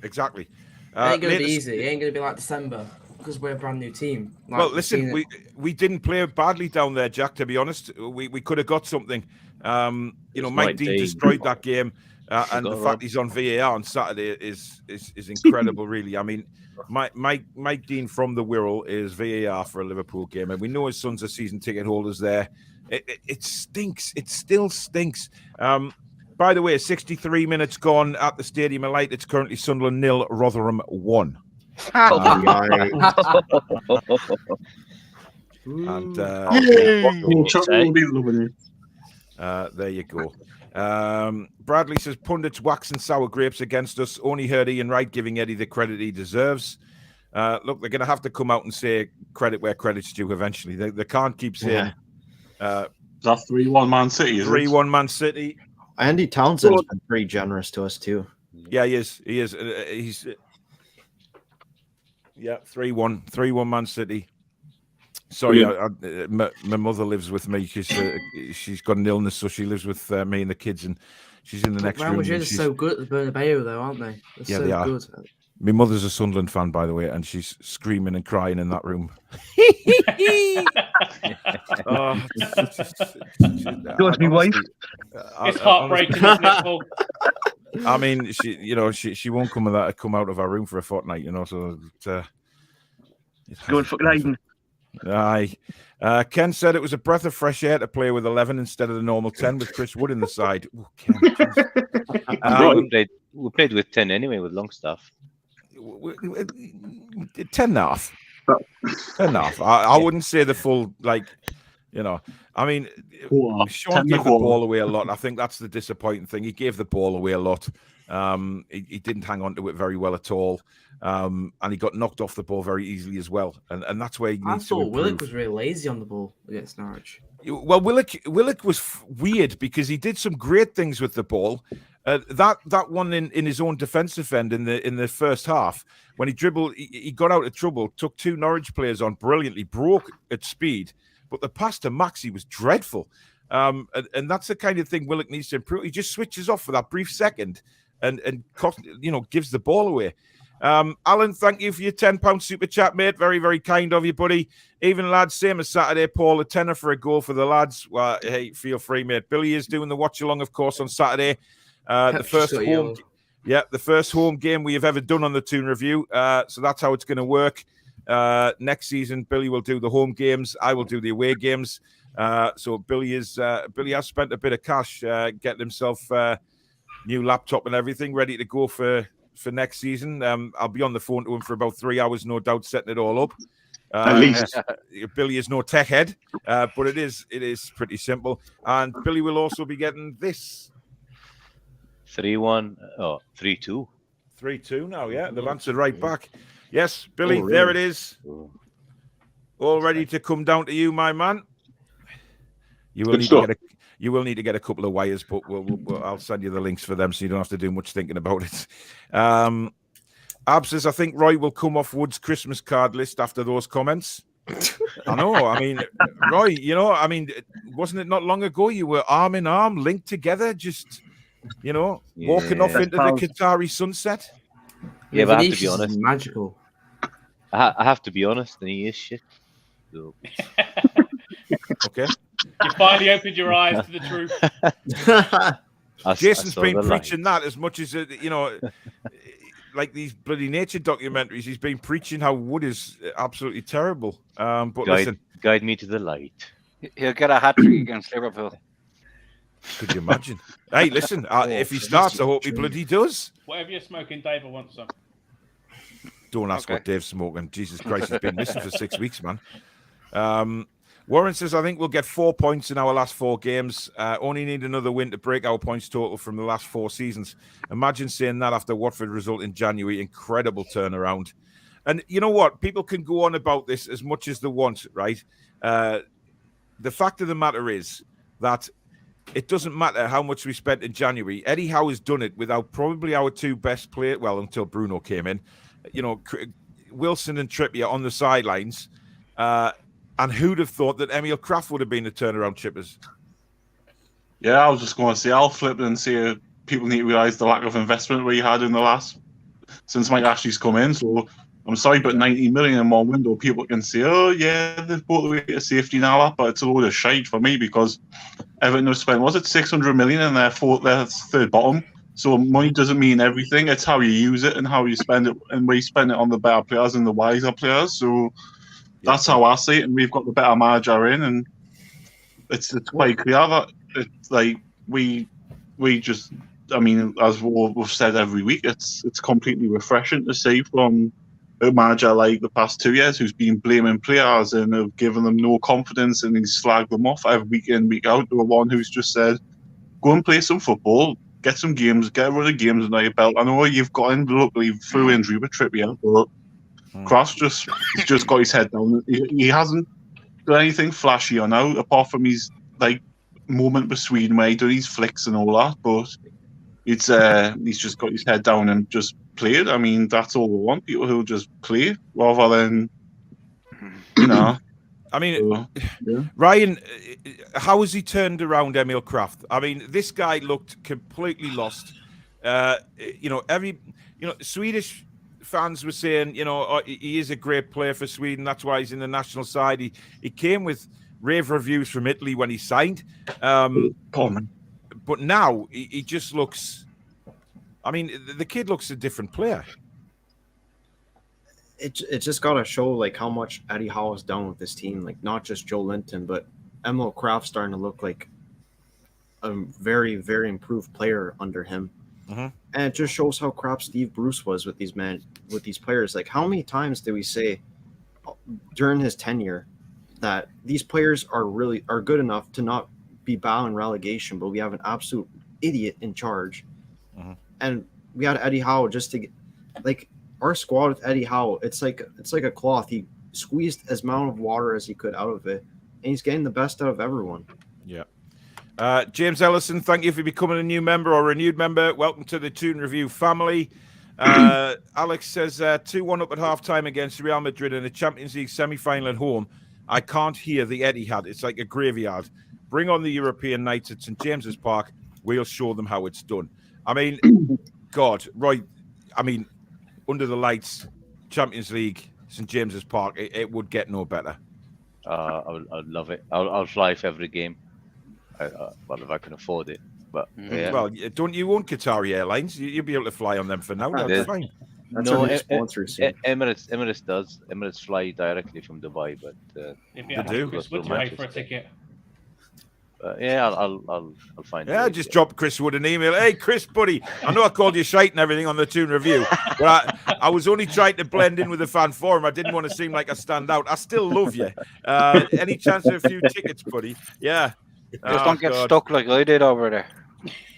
Exactly. It ain't gonna be easy. It ain't gonna be like December. Because we're a brand new team. Like, well, listen, we didn't play badly down there, Jack. To be honest, we could have got something. Mike Dean destroyed that game, and the fact he's on VAR on Saturday is incredible. Really, I mean, Mike Dean from the Wirral is VAR for a Liverpool game, and we know his sons are season ticket holders there. It stinks. It still stinks. By the way, 63 minutes gone at the Stadium of Light. It's currently Sunderland 0, Rotherham 1. And there you go. Bradley says pundits waxing sour grapes against us. Only heard Ian Wright giving Eddie the credit he deserves. Look, they're going to have to come out and say credit where credit's due eventually. They can't keep saying that 3-1 Man City. 3-1 Man City. Andy Townsend's been pretty generous to us too. Yeah, he is. He's 3-1 Man City. Sorry, my mother lives with me. She's got an illness, so she lives with me and the kids, and she's in the next room. Real Madrid is so good at the Bernabeu, though, aren't they? Yeah, so they are. Good. My mother's a Sunderland fan, by the way, and she's screaming and crying in that room. Yours, my wife. It's heartbreaking, isn't it, Paul? I mean, she won't come out of our room for a fortnight, so Good fucking hiding. Aye. Ken said it was a breath of fresh air to play with 11 instead of the normal 10 with Chris Wood in the side. Ooh, Ken, we played with 10 anyway with Longstaff. 10.5. 10.5. I wouldn't say the full, I mean, Sean gave the ball away a lot. I think that's the disappointing thing. He gave the ball away a lot. He didn't hang on to it very well at all. And he got knocked off the ball very easily as well. And that's where he needs to improve. Willock was really lazy on the ball against Norwich. Well, Willock was weird because he did some great things with the ball. That one in his own defensive end in the first half, when he dribbled, he got out of trouble, took two Norwich players on brilliantly, broke at speed, but the pass to Maxi was dreadful. And that's the kind of thing Willock needs to improve. He just switches off for that brief second and gives the ball away. Alan, thank you for your £10 super chat, mate. Very, very kind of you, buddy. Even lads, same as Saturday, Paul, a tenner for a goal for the lads. Well, hey, feel free, mate. Billy is doing the watch along, of course, on Saturday. The first home game we have ever done on the Toon Review. So that's how it's going to work. Next season, Billy will do the home games. I will do the away games. So Billy has spent a bit of cash getting himself new laptop and everything ready to go for next season. I'll be on the phone to him for about 3 hours, no doubt, setting it all up. At least Billy is no tech head, but it is pretty simple. And Billy will also be getting this 3-1, 3-2. 3-2 now, yeah. They've answered right back. Yes, Billy, really? There it is. All ready to come down to you, my man. You will need to get a couple of wires, but I'll send you the links for them so you don't have to do much thinking about it. Ab says, I think Roy will come off Wood's Christmas card list after those comments. I know. I mean, Roy, wasn't it not long ago you were arm in arm, linked together, just, walking off into the Qatari sunset? Yeah, but I have to be honest. Magical. I have to be honest, and he is shit. So. Okay. You finally opened your eyes to the truth. Jason's been preaching that as much as, like these bloody nature documentaries. He's been preaching how Wood is absolutely terrible. But listen. Guide me to the light. He'll get a hat trick against Liverpool. Could you imagine? Hey, listen, if he starts, I hope he bloody does. Whatever you're smoking, Dave, I want some. Don't ask what Dave's smoking. Jesus Christ, he's been missing for 6 weeks, man. Warren says, I think we'll get 4 points in our last 4 games. Only need another win to break our points total from the last 4 seasons. Imagine saying that after Watford result in January. Incredible turnaround. And you know what? People can go on about this as much as they want, right? The fact of the matter is that it doesn't matter how much we spent in January. Eddie Howe has done it without probably our 2 best players. Well, until Bruno came in. You know, Wilson and Trippier on the sidelines. And who'd have thought that Emil Kraft would have been the turnaround chippers? Yeah, I was just going to say, I'll flip it and say people need to realise the lack of investment we had in the last, since Mike Ashley's come in. So I'm sorry, but 90 million in one window, people can say, oh, yeah, they've bought the way to safety now, but it's a load of shite for me because Everton have spent, was it 600 million in their third bottom? So money doesn't mean everything. It's how you use it and how you spend it, and we spend it on the better players and the wiser players. So that's how I see it, and we've got the better manager in, and it's quite clear that it's like we just, I mean, as we've said every week, it's completely refreshing to see from a manager like the past 2 years who's been blaming players and have given them no confidence, and he's slagged them off every week in, week out, to a one who's just said, go and play some football, get some games, get rid of games under your belt. I know you've got in, luckily, through injury with Trippier, but Cross he's just got his head down. He hasn't done anything flashy or now, apart from his like moment with Sweden where he did his flicks and all that. But it's he's just got his head down and just played. I mean, that's all we want. People who just play rather than, you know. I mean, Ryan, how has he turned around Emil Kraft? I mean, this guy looked completely lost. Swedish fans were saying, he is a great player for Sweden. That's why he's in the national side. He came with rave reviews from Italy when he signed. But now he just looks, I mean, the kid looks a different player. It just got to show like how much Eddie Howe has done with this team. Like not just Joe Linton, but Emil Kraft starting to look like a very, very improved player under him. And it just shows how crap Steve Bruce was with these players. Like, how many times did we say during his tenure that these players are good enough to not be battling relegation, but we have an absolute idiot in charge. And we had Eddie Howe just to get, like, our squad with Eddie Howe. It's like a cloth. He squeezed as amount of water as he could out of it, and he's getting the best out of everyone. Yeah. James Ellison, thank you for becoming a new member or renewed member. Welcome to the Toon Review family. Alex says 2-1 up at halftime against Real Madrid in the Champions League semi-final at home. I can't hear the Etihad. It's like a graveyard. Bring on the European nights at St James's Park. We'll show them how it's done. I mean, God, right. I mean, under the lights, Champions League, St James's Park, it would get no better. I'd love it. I'll fly for every game. Well, if I can afford it, but yeah. Well, don't you own Qatari Airlines? You'll be able to fly on them for now. That's fine. Emirates does. Emirates fly directly from Dubai, but they do. Chris Wood to pay for a ticket. Yeah, I'll find. Yeah, just drop Chris Wood an email. Hey, Chris, buddy, I know I called you shite and everything on the Toon Review, but I was only trying to blend in with the fan forum. I didn't want to seem like I stand out. I still love you. Any chance of a few tickets, buddy? Yeah. Just don't get stuck like I did over there.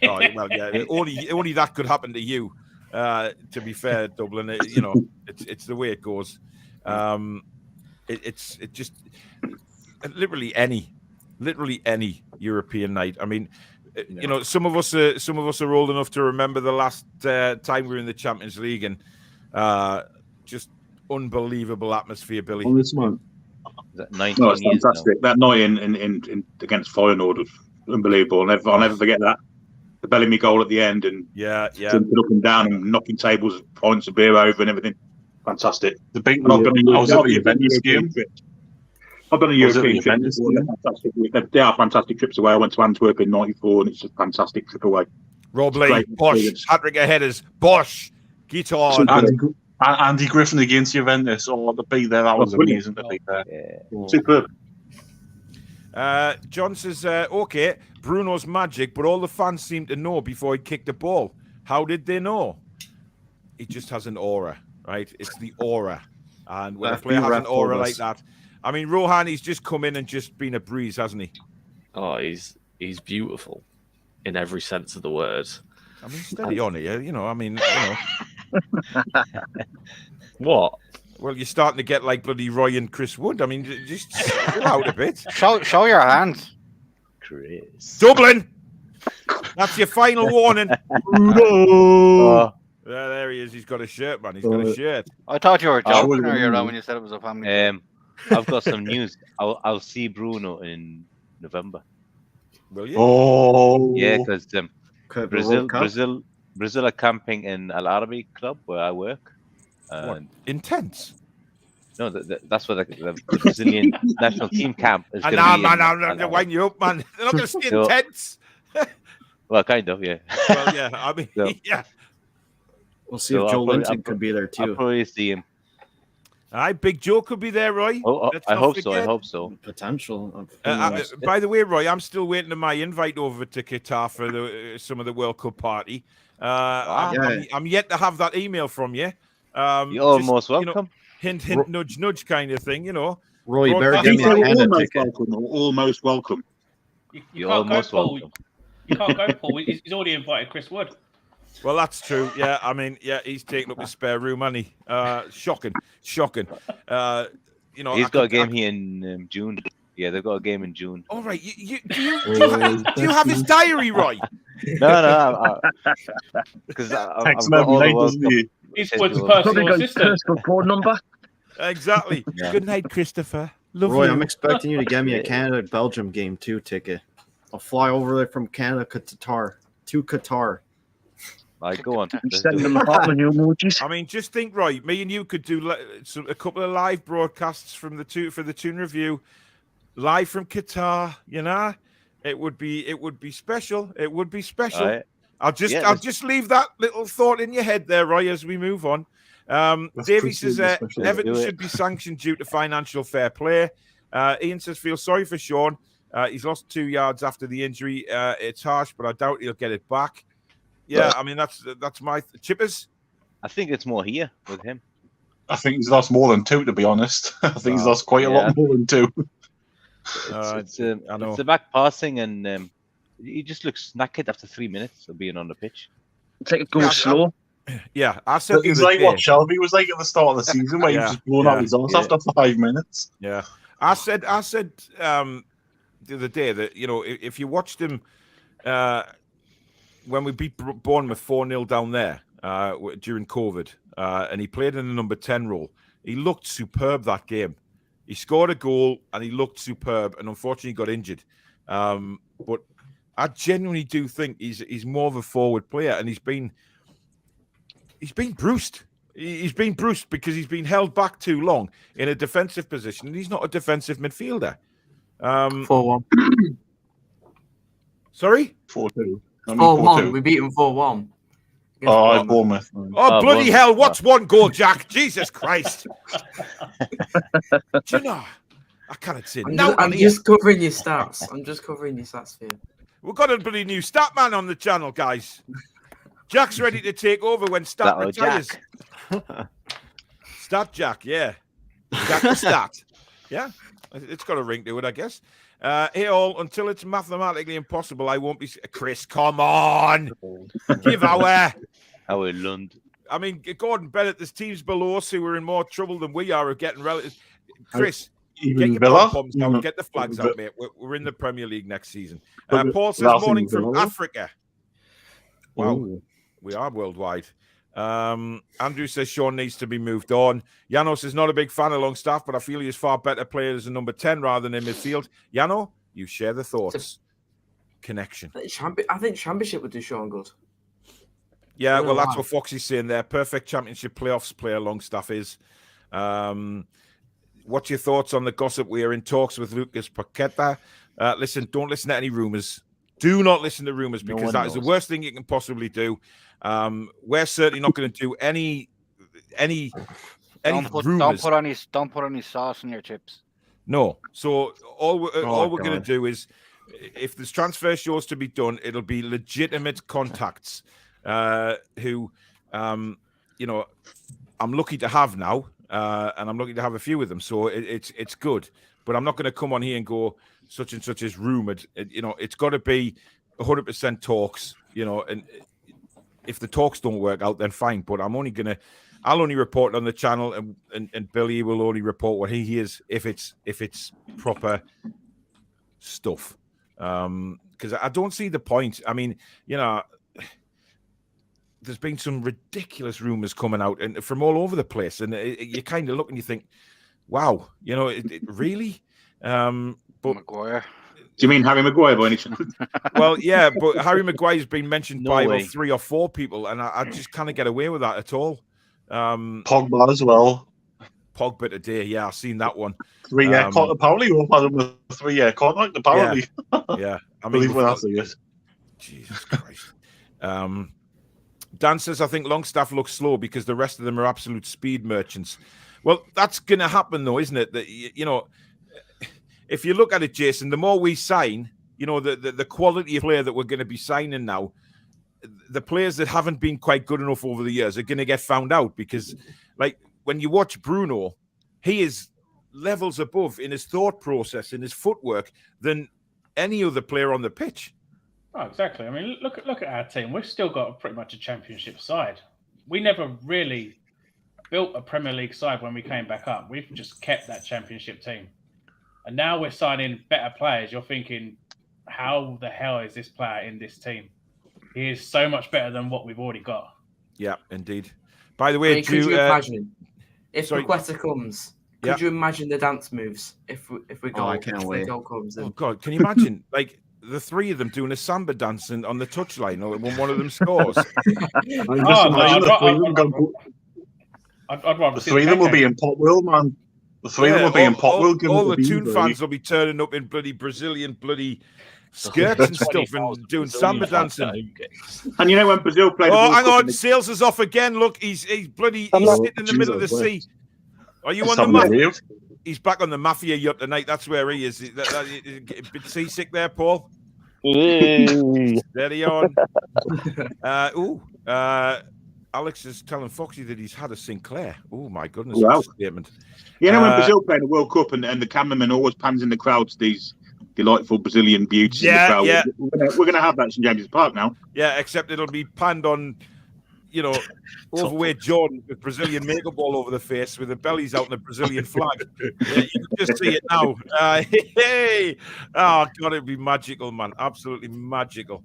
Oh, well, yeah. Only that could happen to you. To be fair, Dublin, it's the way it goes. It's just literally any European night. I mean, some of us are old enough to remember the last time we were in the Champions League, and just unbelievable atmosphere, Billy. On this month. No, it's fantastic. Now. That night in against Feyenoord was unbelievable. I'll never forget that. The Bellamy goal at the end, and jumping up and down and knocking tables, points of beer over and everything. Fantastic. The big. I was at the Juventus game. I've done a European trip. They are fantastic trips away. I went to Antwerp in '94, and it's a fantastic trip away. Rob Lee, Bosch, hat-trick of headers, Bosch, guitar. Andy Griffin against Juventus. Oh, the beat there, that was amazing. The beat there. Superb. John says, okay, Bruno's magic, but all the fans seem to know before he kicked the ball. How did they know? He just has an aura, right? It's the aura. And when a player has an aura like that, I mean, Rouhani's just come in and just been a breeze, hasn't he? Oh, he's beautiful in every sense of the word. I mean, steady on it, you know. I mean, you know. What? Well, you're starting to get like bloody Roy and Chris Wood. I mean, just chill out a bit. Show your hands. Chris. Dublin! That's your final warning. Oh, There he is. He's got a shirt, man. He's got a shirt. I thought you were joking earlier when you said it was a family. I've got some news. I'll see Bruno in November. Will you? Oh, Yeah, because Brazil are camping in Al Arabi Club where I work. What? Intense. No, that's where the Brazilian national team camp is. And now, man, I'm winding you up, man. They're not going to stay intense. Well, kind of, yeah. Well, yeah. I mean, yeah. We'll see if Joe Linton could be there too. I'll probably see him. Aye, Big Joe could be there, Roy. I hope so. I hope so. Potential. By the way, Roy, I'm still waiting on my invite over to Qatar for some of the World Cup party. I'm yet to have that email from you. You're almost welcome. You know, hint, nudge, nudge kind of thing, you know. Roy, you better give me a Canada ticket. Almost welcome. You're almost welcome. You can't go, Paul. He's already invited Chris Wood. Well, that's true. Yeah, I mean, yeah, he's taking up his spare room, hasn't he? Shocking. You know, he's got a game here in June. Yeah, they've got a game in June. All right. Do you have his diary, Roy? No. Because I've got all the World Cup. He's Wood's personal assistant. Phone number. Exactly. Yeah. Good night, Christopher. Love Roy, you. I'm expecting you to get me a Canada-Belgium game too ticket. I'll fly over there from Canada to Qatar. Right, go on. Send them emojis. I mean, just think, Roy. Me and you could do a couple of live broadcasts for the Toon Review, live from Qatar. You know, it would be special. It would be special. Right. I'll just leave that little thought in your head there, Roy, as we move on. Davey says Everton should be sanctioned due to financial fair play. Ian says feel sorry for Sean. He's lost 2 yards after the injury. It's harsh, but I doubt he'll get it back. Yeah, I mean that's my Chippers. I think it's more here with him. I think he's lost more than 2, to be honest. I think he's lost quite a lot more than 2. It's the back passing, and he just looks knackered after 3 minutes of being on the pitch. Take it go slow. Yeah, I said he's like what Shelby was like at the start of the season, where he was just blown out his arse after 5 minutes. Yeah, I said the other day that, you know, if you watched him when we beat Bournemouth 4-0 down there during COVID, and he played in the number 10 role, he looked superb that game. He scored a goal and he looked superb, and unfortunately got injured. But I genuinely do think he's more of a forward player, and he's been bruised. He's been bruised because he's been held back too long in a defensive position, and he's not a defensive midfielder. 4-1. Sorry? 4-2. 4-1. We beat him 4-1. Oh, Bournemouth. Oh, bloody hell. What's one goal, Jack? Jesus Christ. Do you know? I can't say no. I'm just covering your stats. I'm just covering your stats for you. We've got a bloody new stat man on the channel, guys. Jack's ready to take over when Stat retires. Stat Jack, yeah. Jack the Stat. Yeah, it's got a ring to it, I guess. Hey, all, until it's mathematically impossible, I won't be... Chris, come on! Give our Lund. I mean, Gordon Bennett, there's teams below us who are in more trouble than we are getting relative. Chris, get your pom-poms down, get the flags out, mate. We're in the Premier League next season. Paul says, morning from Africa. Wow, we are worldwide. Andrew says Sean needs to be moved on. Janos is not a big fan of Longstaff, but I feel he is far better player as a number 10 rather than in midfield. Jano, you share the thoughts. Connection. I think Championship would do Sean good. Yeah, well, that's what Foxy's saying there. Perfect Championship playoffs player Longstaff is. What's your thoughts on the gossip? We are in talks with Lucas Paqueta. Listen, don't listen to any rumours. Do not listen to rumours because that is the worst thing you can possibly do. We're certainly not going to do any don't put rumours. any sauce in your chips. No. So all we're going to God. do is, if there's transfer shows to be done, it'll be legitimate contacts who, you know, I'm lucky to have now, and I'm lucky to have a few of them. So it's good. But I'm not going to come on here and go such and such is rumored. You know, it's got to be 100% talks. You know, and if the talks don't work out, then fine. But I'll only report on the channel, and Billy will only report what he hears if it's proper stuff. Because I don't see the point. I mean, you know, there's been some ridiculous rumors coming out and from all over the place, and you kind of look and you think, wow, you know, it really. But Maguire. Do you mean Harry Maguire by any chance? Well, yeah, but Harry Maguire's been mentioned No by way. about 3 or 4 people, and I just can't get away with that at all. Pogba as well. Pogba today, yeah, I've seen that one. 3-year contract. Apparently, we'll have him with a 3-year contract. Apparently, Yeah, I mean, believe what else it is. Jesus Christ. Dan says, I think Longstaff looks slow because the rest of them are absolute speed merchants. Well, that's going to happen, though, isn't it? That, you know, if you look at it, Jason, the more we sign, you know, the quality of player that we're going to be signing now, the players that haven't been quite good enough over the years are going to get found out because, like, when you watch Bruno, he is levels above in his thought process, in his footwork, than any other player on the pitch. Oh, exactly. I mean, look at our team. We've still got pretty much a championship side. We never really built a Premier League side when we came back up. We've just kept that championship team. And now we're signing better players. You're thinking, how the hell is this player in this team? He is so much better than what we've already got. Yeah, indeed. By the way, I mean, could you imagine if Paqueta comes? Could you imagine the dance moves if we go? I can't wait. Comes in. Oh God, can you imagine like the 3 of them doing a samba dance on the touchline, or when one of them scores? I'd rather the 3 of them will be in Potwell, man. The 3 of them will be in Potwell. All the Toon fans will be turning up in bloody Brazilian skirts and stuff and doing samba dancing. And you know when Brazil played? Oh, hang on, Sales is off again. Look, he's sitting in the middle of the sea. Are you on the mafia? He's back on the mafia yacht tonight. That's where he is. A bit seasick there, Paul. Steady on. Alex is telling Foxy that he's had a Sinclair. Oh my goodness! Wow. Statement. You know when Brazil played the World Cup and the cameraman always pans in the crowd to these delightful Brazilian beauties in the crowd. Yeah. We're gonna have that in St James's Park now. Yeah, except it'll be panned on, you know, overweight Jordan with Brazilian makeup all over the face with the bellies out in the Brazilian flag. You can just see it now. Oh God, it'd be magical, man. Absolutely magical.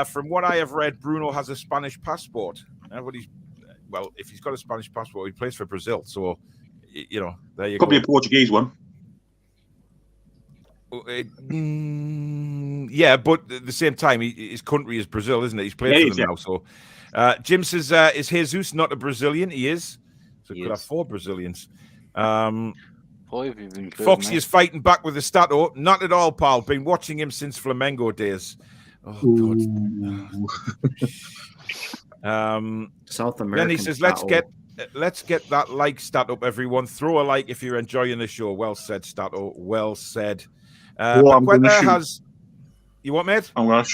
From what I have read, Bruno has a Spanish passport. If he's got a Spanish passport, he plays for Brazil. So, you know, there you Probably go. a Portuguese one. Yeah, but at the same time, his country is Brazil, isn't it? He's played for them now. So, Jim says, is Jesus not a Brazilian? He is. So he could have 4 Brazilians. Foxy is fighting back with the Stato. Not at all, pal. Been watching him since Flamengo days. Oh, God. South American. Then he says, let's get that like stat up, everyone. Throw a like if you're enjoying the show. Well said, Stato. Well said. I'm going to shoot. You what, mate? I'm going to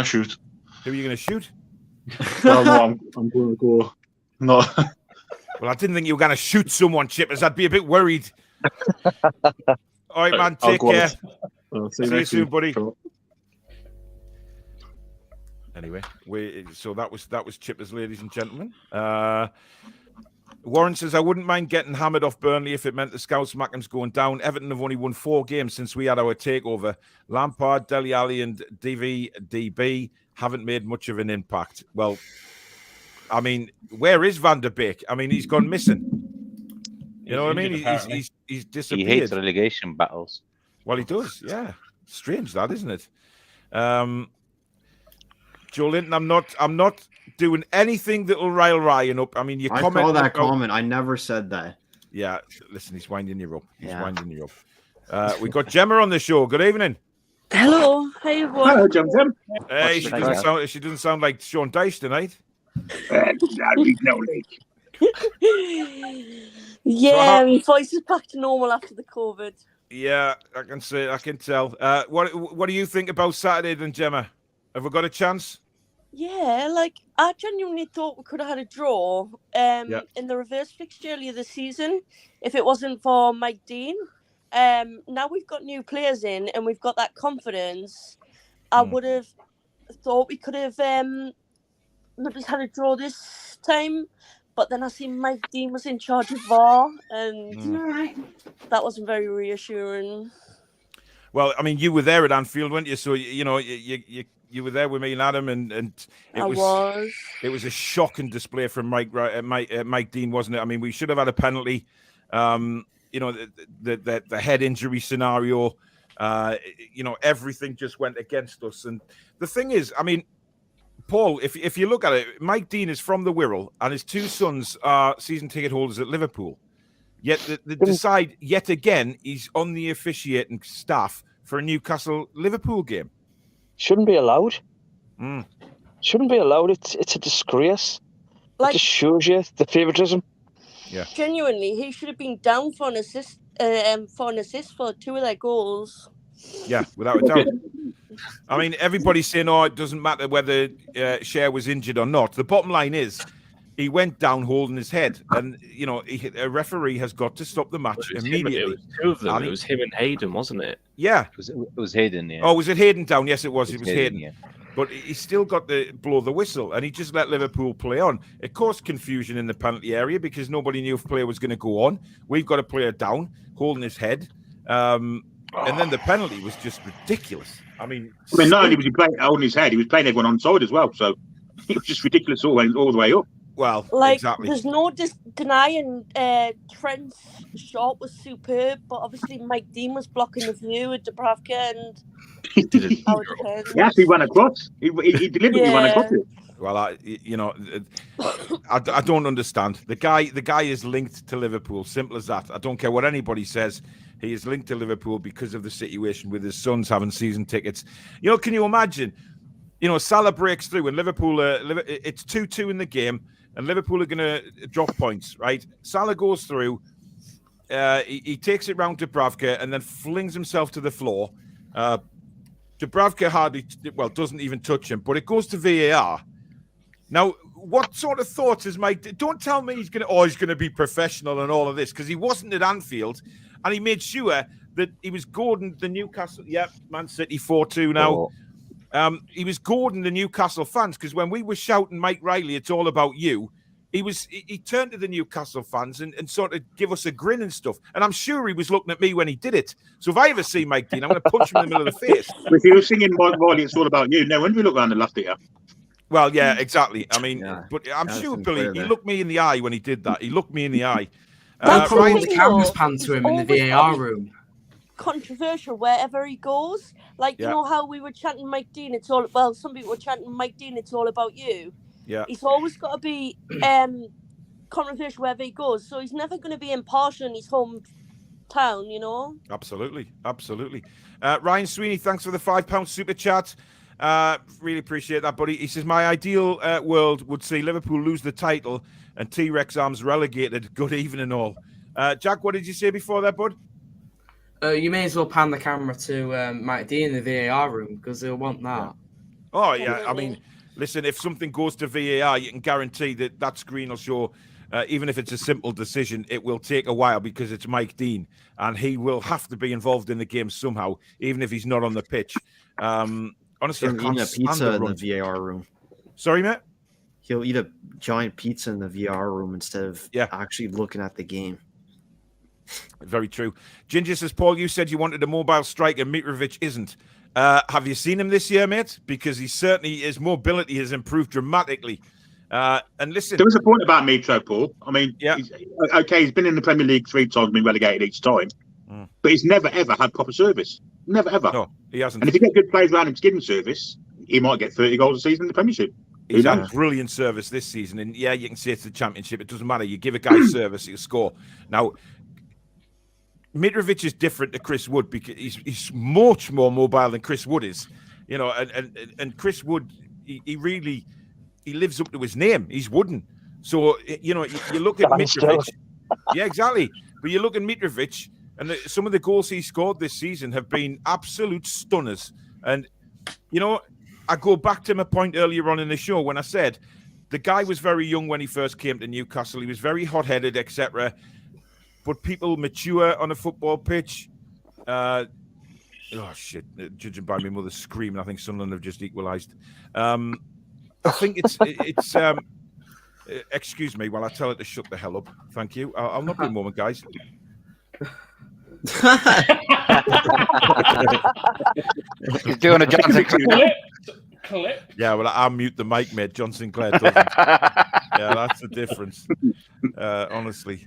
shoot. Who are you going to shoot? Well, no, I'm going to go. No. Well, I didn't think you were going to shoot someone, Chippers. I'd be a bit worried. All right, man. Take care. See you soon, buddy. Cool. Anyway, so that was Chippers, ladies and gentlemen. Warren says, I wouldn't mind getting hammered off Burnley if it meant the Scouts Mackems going down. Everton have only won 4 games since we had our takeover. Lampard, Dele Alli and DB haven't made much of an impact. Well, I mean, where is Van der Beek? I mean, he's gone missing. You know what I mean? He's disappeared. He hates relegation battles. Well, he does, yeah. Strange that, isn't it? Joe Linton, I'm not doing anything that'll rile Ryan up. I mean, you comment. I saw that comment. I never said that. Yeah, listen, he's winding you up. Winding you up. We got Gemma on the show. Good evening. Hello. Hi, everyone. Hello, Gemma. Hey, she doesn't sound like Sean Dyche tonight. Yeah, my voice is back to normal after the COVID. Yeah, I can see. I can tell. What do you think about Saturday then, Gemma? Have we got a chance? Yeah, like I genuinely thought we could have had a draw Yeah. in the reverse fixture earlier this season if it wasn't for Mike Dean. Now we've got new players in and we've got that confidence. I would have thought we could have maybe had a draw this time, but then I see Mike Dean was in charge of VAR and that wasn't very reassuring. Well, I mean, you were there at Anfield, weren't you? So you know you were there with me and Adam, and it was a shocking display from Mike Dean, wasn't it? I mean, we should have had a penalty. You know, the head injury scenario. You know, everything just went against us. And the thing is, I mean, Paul, if you look at it, Mike Dean is from the Wirral, and his two sons are season ticket holders at Liverpool. Yet they decide yet again he's on the officiating staff for a Newcastle-Liverpool game. Shouldn't be allowed. Shouldn't be allowed. It's a disgrace. Like, it just shows you the favouritism. Yeah. Genuinely, he should have been down for an assist for two of their goals. Yeah, without a doubt. I mean, everybody's saying, "Oh, it doesn't matter whether Cher was injured or not." The bottom line is, he went down holding his head, and you know, a referee has got to stop the match immediately. It was two of them. It was him and Hayden, wasn't it? Yeah, it was Hayden. Yeah. Oh, was it Hayden down? Yes, it was. It was Hayden. Yeah. But he still got to blow the whistle, and he just let Liverpool play on. It caused confusion in the penalty area because nobody knew if player was going to go on. We've got a player down holding his head, and then the penalty was just ridiculous. I mean, not only was he playing holding his head, he was playing everyone on side as well. So it was just ridiculous all the way up. Well, like, exactly. There's no denying Trent's shot was superb, but obviously Mike Dean was blocking the view at Dubravka, and he actually ran across. He deliberately ran across it. Well, I don't understand. The guy is linked to Liverpool. Simple as that. I don't care what anybody says. He is linked to Liverpool because of the situation with his sons having season tickets. You know, can you imagine? You know, Salah breaks through and Liverpool. It's 2-2 in the game, and Liverpool are going to drop points. Right? Salah goes through. He takes it round to Dubravka and then flings himself to the floor. Dubravka doesn't even touch him, but it goes to VAR. Now, what sort of thoughts is Mike? Don't tell me he's going to be professional and all of this, because he wasn't at Anfield, and he made sure that he was goading the Newcastle. Yep, Man City 4-2 now. He was goading the Newcastle fans, because when we were shouting, Mike Riley, it's all about you. He turned to the Newcastle fans and sort of give us a grin and stuff. And I'm sure he was looking at me when he did it. So if I ever see Mike Dean, I'm going to punch him in the middle of the face. If you were singing Mike Riley, it's all about you. No, when we look around and laughed at you. Well, yeah, exactly. I mean, but I'm sure Billy, he looked me in the eye when he did that. He looked me in the eye. Probably the cameras pan to him in the VAR room. Controversial wherever he goes. Like, you know how we were chanting Mike Dean, some people were chanting Mike Dean, it's all about you. Yeah. He's always got to be controversial wherever he goes. So he's never going to be impartial in his hometown, you know? Absolutely. Ryan Sweeney, thanks for the £5 super chat. Really appreciate that, buddy. He says, my ideal world would see Liverpool lose the title and T-Rex Arms relegated. Good evening all. Jack, what did you say before that, bud? You may as well pan the camera to Mike D in the VAR room, because they'll want that. Yeah. Oh, yeah. I mean, listen, if something goes to VAR, you can guarantee that screen will show, even if it's a simple decision, it will take a while because it's Mike Dean, and he will have to be involved in the game somehow, even if he's not on the pitch. Honestly, I can't eat a pizza in the VAR room. Sorry, mate? He'll eat a giant pizza in the VAR room instead of actually looking at the game. Very true. Ginger says, Paul, you said you wanted a mobile striker. Mitrovic isn't. Have you seen him this year, mate? Because his mobility has improved dramatically. And listen, there was a point about Mitro, Paul. I mean, he's been in the Premier League 3 times, been relegated each time, but he's never ever had proper service. Never ever. No, he hasn't. And if you get good players around him giving service, he might get 30 goals a season in the Premiership. He's had brilliant service this season, and yeah, you can say it's the Championship. It doesn't matter. You give a guy service, he'll score. Now, Mitrovic is different to Chris Wood because he's much more mobile than Chris Wood is. You know, and Chris Wood, he lives up to his name. He's wooden. So, you know, you look at Mitrovic. Yeah, exactly. But you look at Mitrovic, And some of the goals he scored this season have been absolute stunners. And, you know, I go back to my point earlier on in the show when I said the guy was very young when he first came to Newcastle. He was very hot-headed, etc. But people mature on a football pitch. Oh, shit. Judging by my mother screaming, I think Sunderland have just equalised. I think it's excuse me while I tell her to shut the hell up. Thank you. I'll not be a moment, guys. He's doing a Johnson clip. Yeah, well, I'll mute the mic, mate. John Sinclair doesn't. Yeah, that's the difference. Honestly.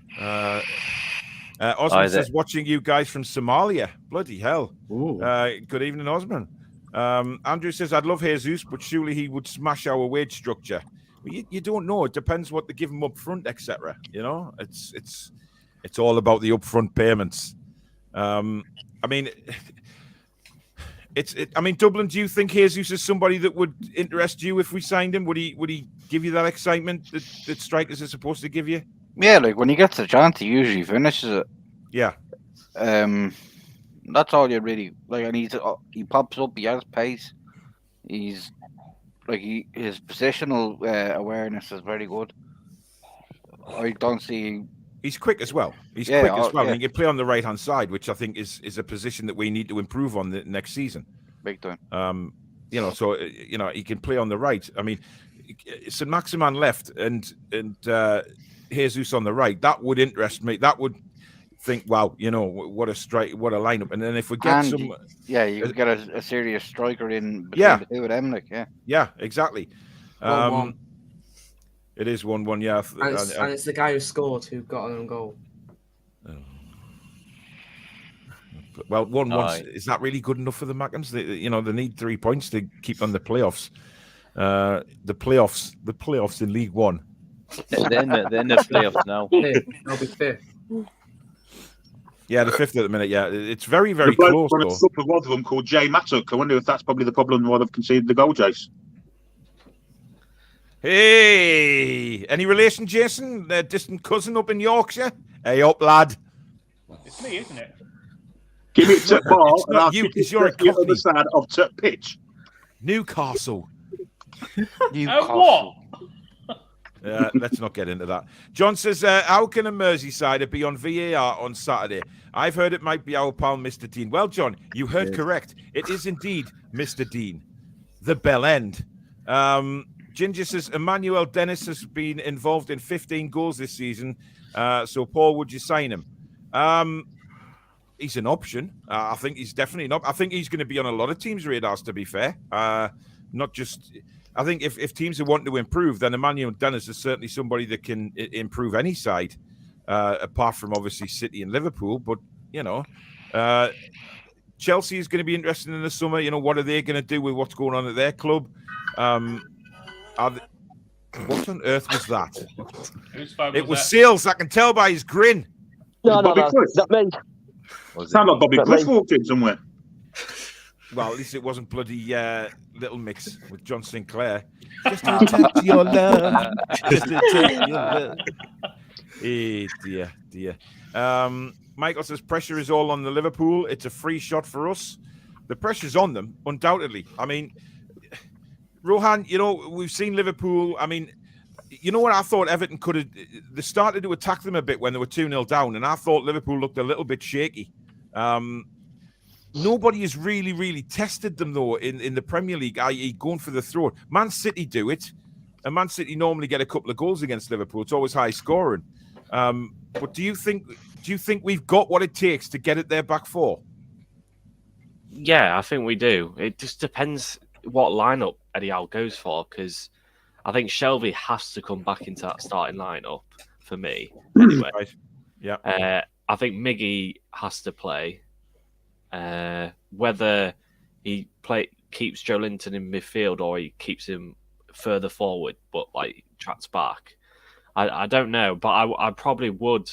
Osman says, watching you guys from Somalia. Bloody hell. Good evening, Osman. Andrew says, I'd love Jesus, but surely he would smash our wage structure. Well, you don't know. It depends what they give him up front, etc. You know, it's all about the upfront payments. I mean, Dublin, do you think Jesus is somebody that would interest you if we signed him? Would he give you that excitement that strikers are supposed to give you? Yeah, like when he gets the chance, he usually finishes it. Yeah. That's all you really like. And he pops up. He has pace. He's like his positional awareness is very good. I don't see. He's quick as well. He's quick as well. Yeah. And he can play on the right-hand side, which I think is a position that we need to improve on the next season. Big time. You know, so you know he can play on the right. I mean, St. Maximan left and Jesus on the right. That would interest me. That would think, wow, you know, what a lineup. And then if we get you could get a serious striker in between the two of them, like yeah, exactly. 1-1. It is 1-1, yeah. And it's the guy who scored who got an own goal. Well, 1-1 is that really good enough for the Mackens? They need 3 points to keep on the playoffs. The playoffs in League One. They're in the playoffs now. They'll be fifth. Yeah, the fifth at the minute. Yeah, it's very, very close. One of them called Jay Mattock. I wonder if that's probably the problem why they've conceded the goal, Jace. Hey, any relation, Jason? A distant cousin up in Yorkshire? Hey, up, lad. It's me, isn't it? Give me a ball, and I'll you, because you're a the other side of pitch. Newcastle. What? Let's not get into that. John says, how can a Merseysider be on VAR on Saturday? I've heard it might be our pal, Mr. Dean. Well, John, you heard correct. It is indeed Mr. Dean, the bell end. Ginger says, Emmanuel Dennis has been involved in 15 goals this season. So, Paul, would you sign him? He's an option. I think he's definitely not. I think he's going to be on a lot of teams' radars, to be fair. Not just... I think if teams are wanting to improve, then Emmanuel Dennis is certainly somebody that can improve any side, apart from obviously City and Liverpool. But, you know, Chelsea is going to be interested in the summer. You know, what are they going to do with what's going on at their club? What on earth was that? It was Sales. I can tell by his grin. No, that meant... Sound like Bobby Cliff walked in somewhere. Well, at least it wasn't bloody Little Mix with John Sinclair. Just to touch your love. Just to touch your love. Hey, dear. Michael says, pressure is all on the Liverpool. It's a free shot for us. The pressure's on them, undoubtedly. I mean, Rohan, you know, we've seen Liverpool. I mean, you know what I thought Everton could have... They started to attack them a bit when they were 2-0 down, and I thought Liverpool looked a little bit shaky. Nobody has really tested them, though, in the Premier League, i.e. going for the throat. Man City do it, and Man City normally get a couple of goals against Liverpool. It's always high scoring. But do you think we've got what it takes to get it there back four? Yeah, I think we do. It just depends what lineup Eddie Howe goes for, because I think Shelvey has to come back into that starting lineup for me. Anyway, right. Yeah. I think Miggy has to play. Whether he keeps Joe Linton in midfield or he keeps him further forward, but like tracks back, I don't know. But I probably would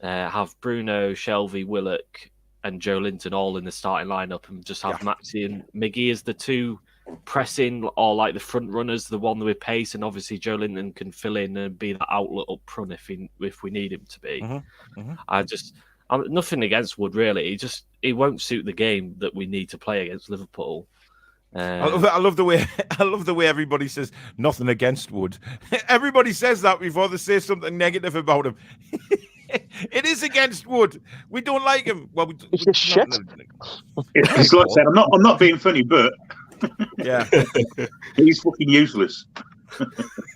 have Bruno, Shelvey, Willock, and Joe Linton all in the starting lineup, and just have Maxi and Miggy as the two pressing or like the front runners, the one with pace, and obviously Joe Linton can fill in and be that outlet up front if we need him to be. Nothing against Wood, really. He won't suit the game that we need to play against Liverpool. I love the way everybody says nothing against Wood. Everybody says that before they say something negative about him. It is against Wood. We don't like him. Well, it's just shit. It's like I said, I'm not being funny, but yeah, he's fucking useless.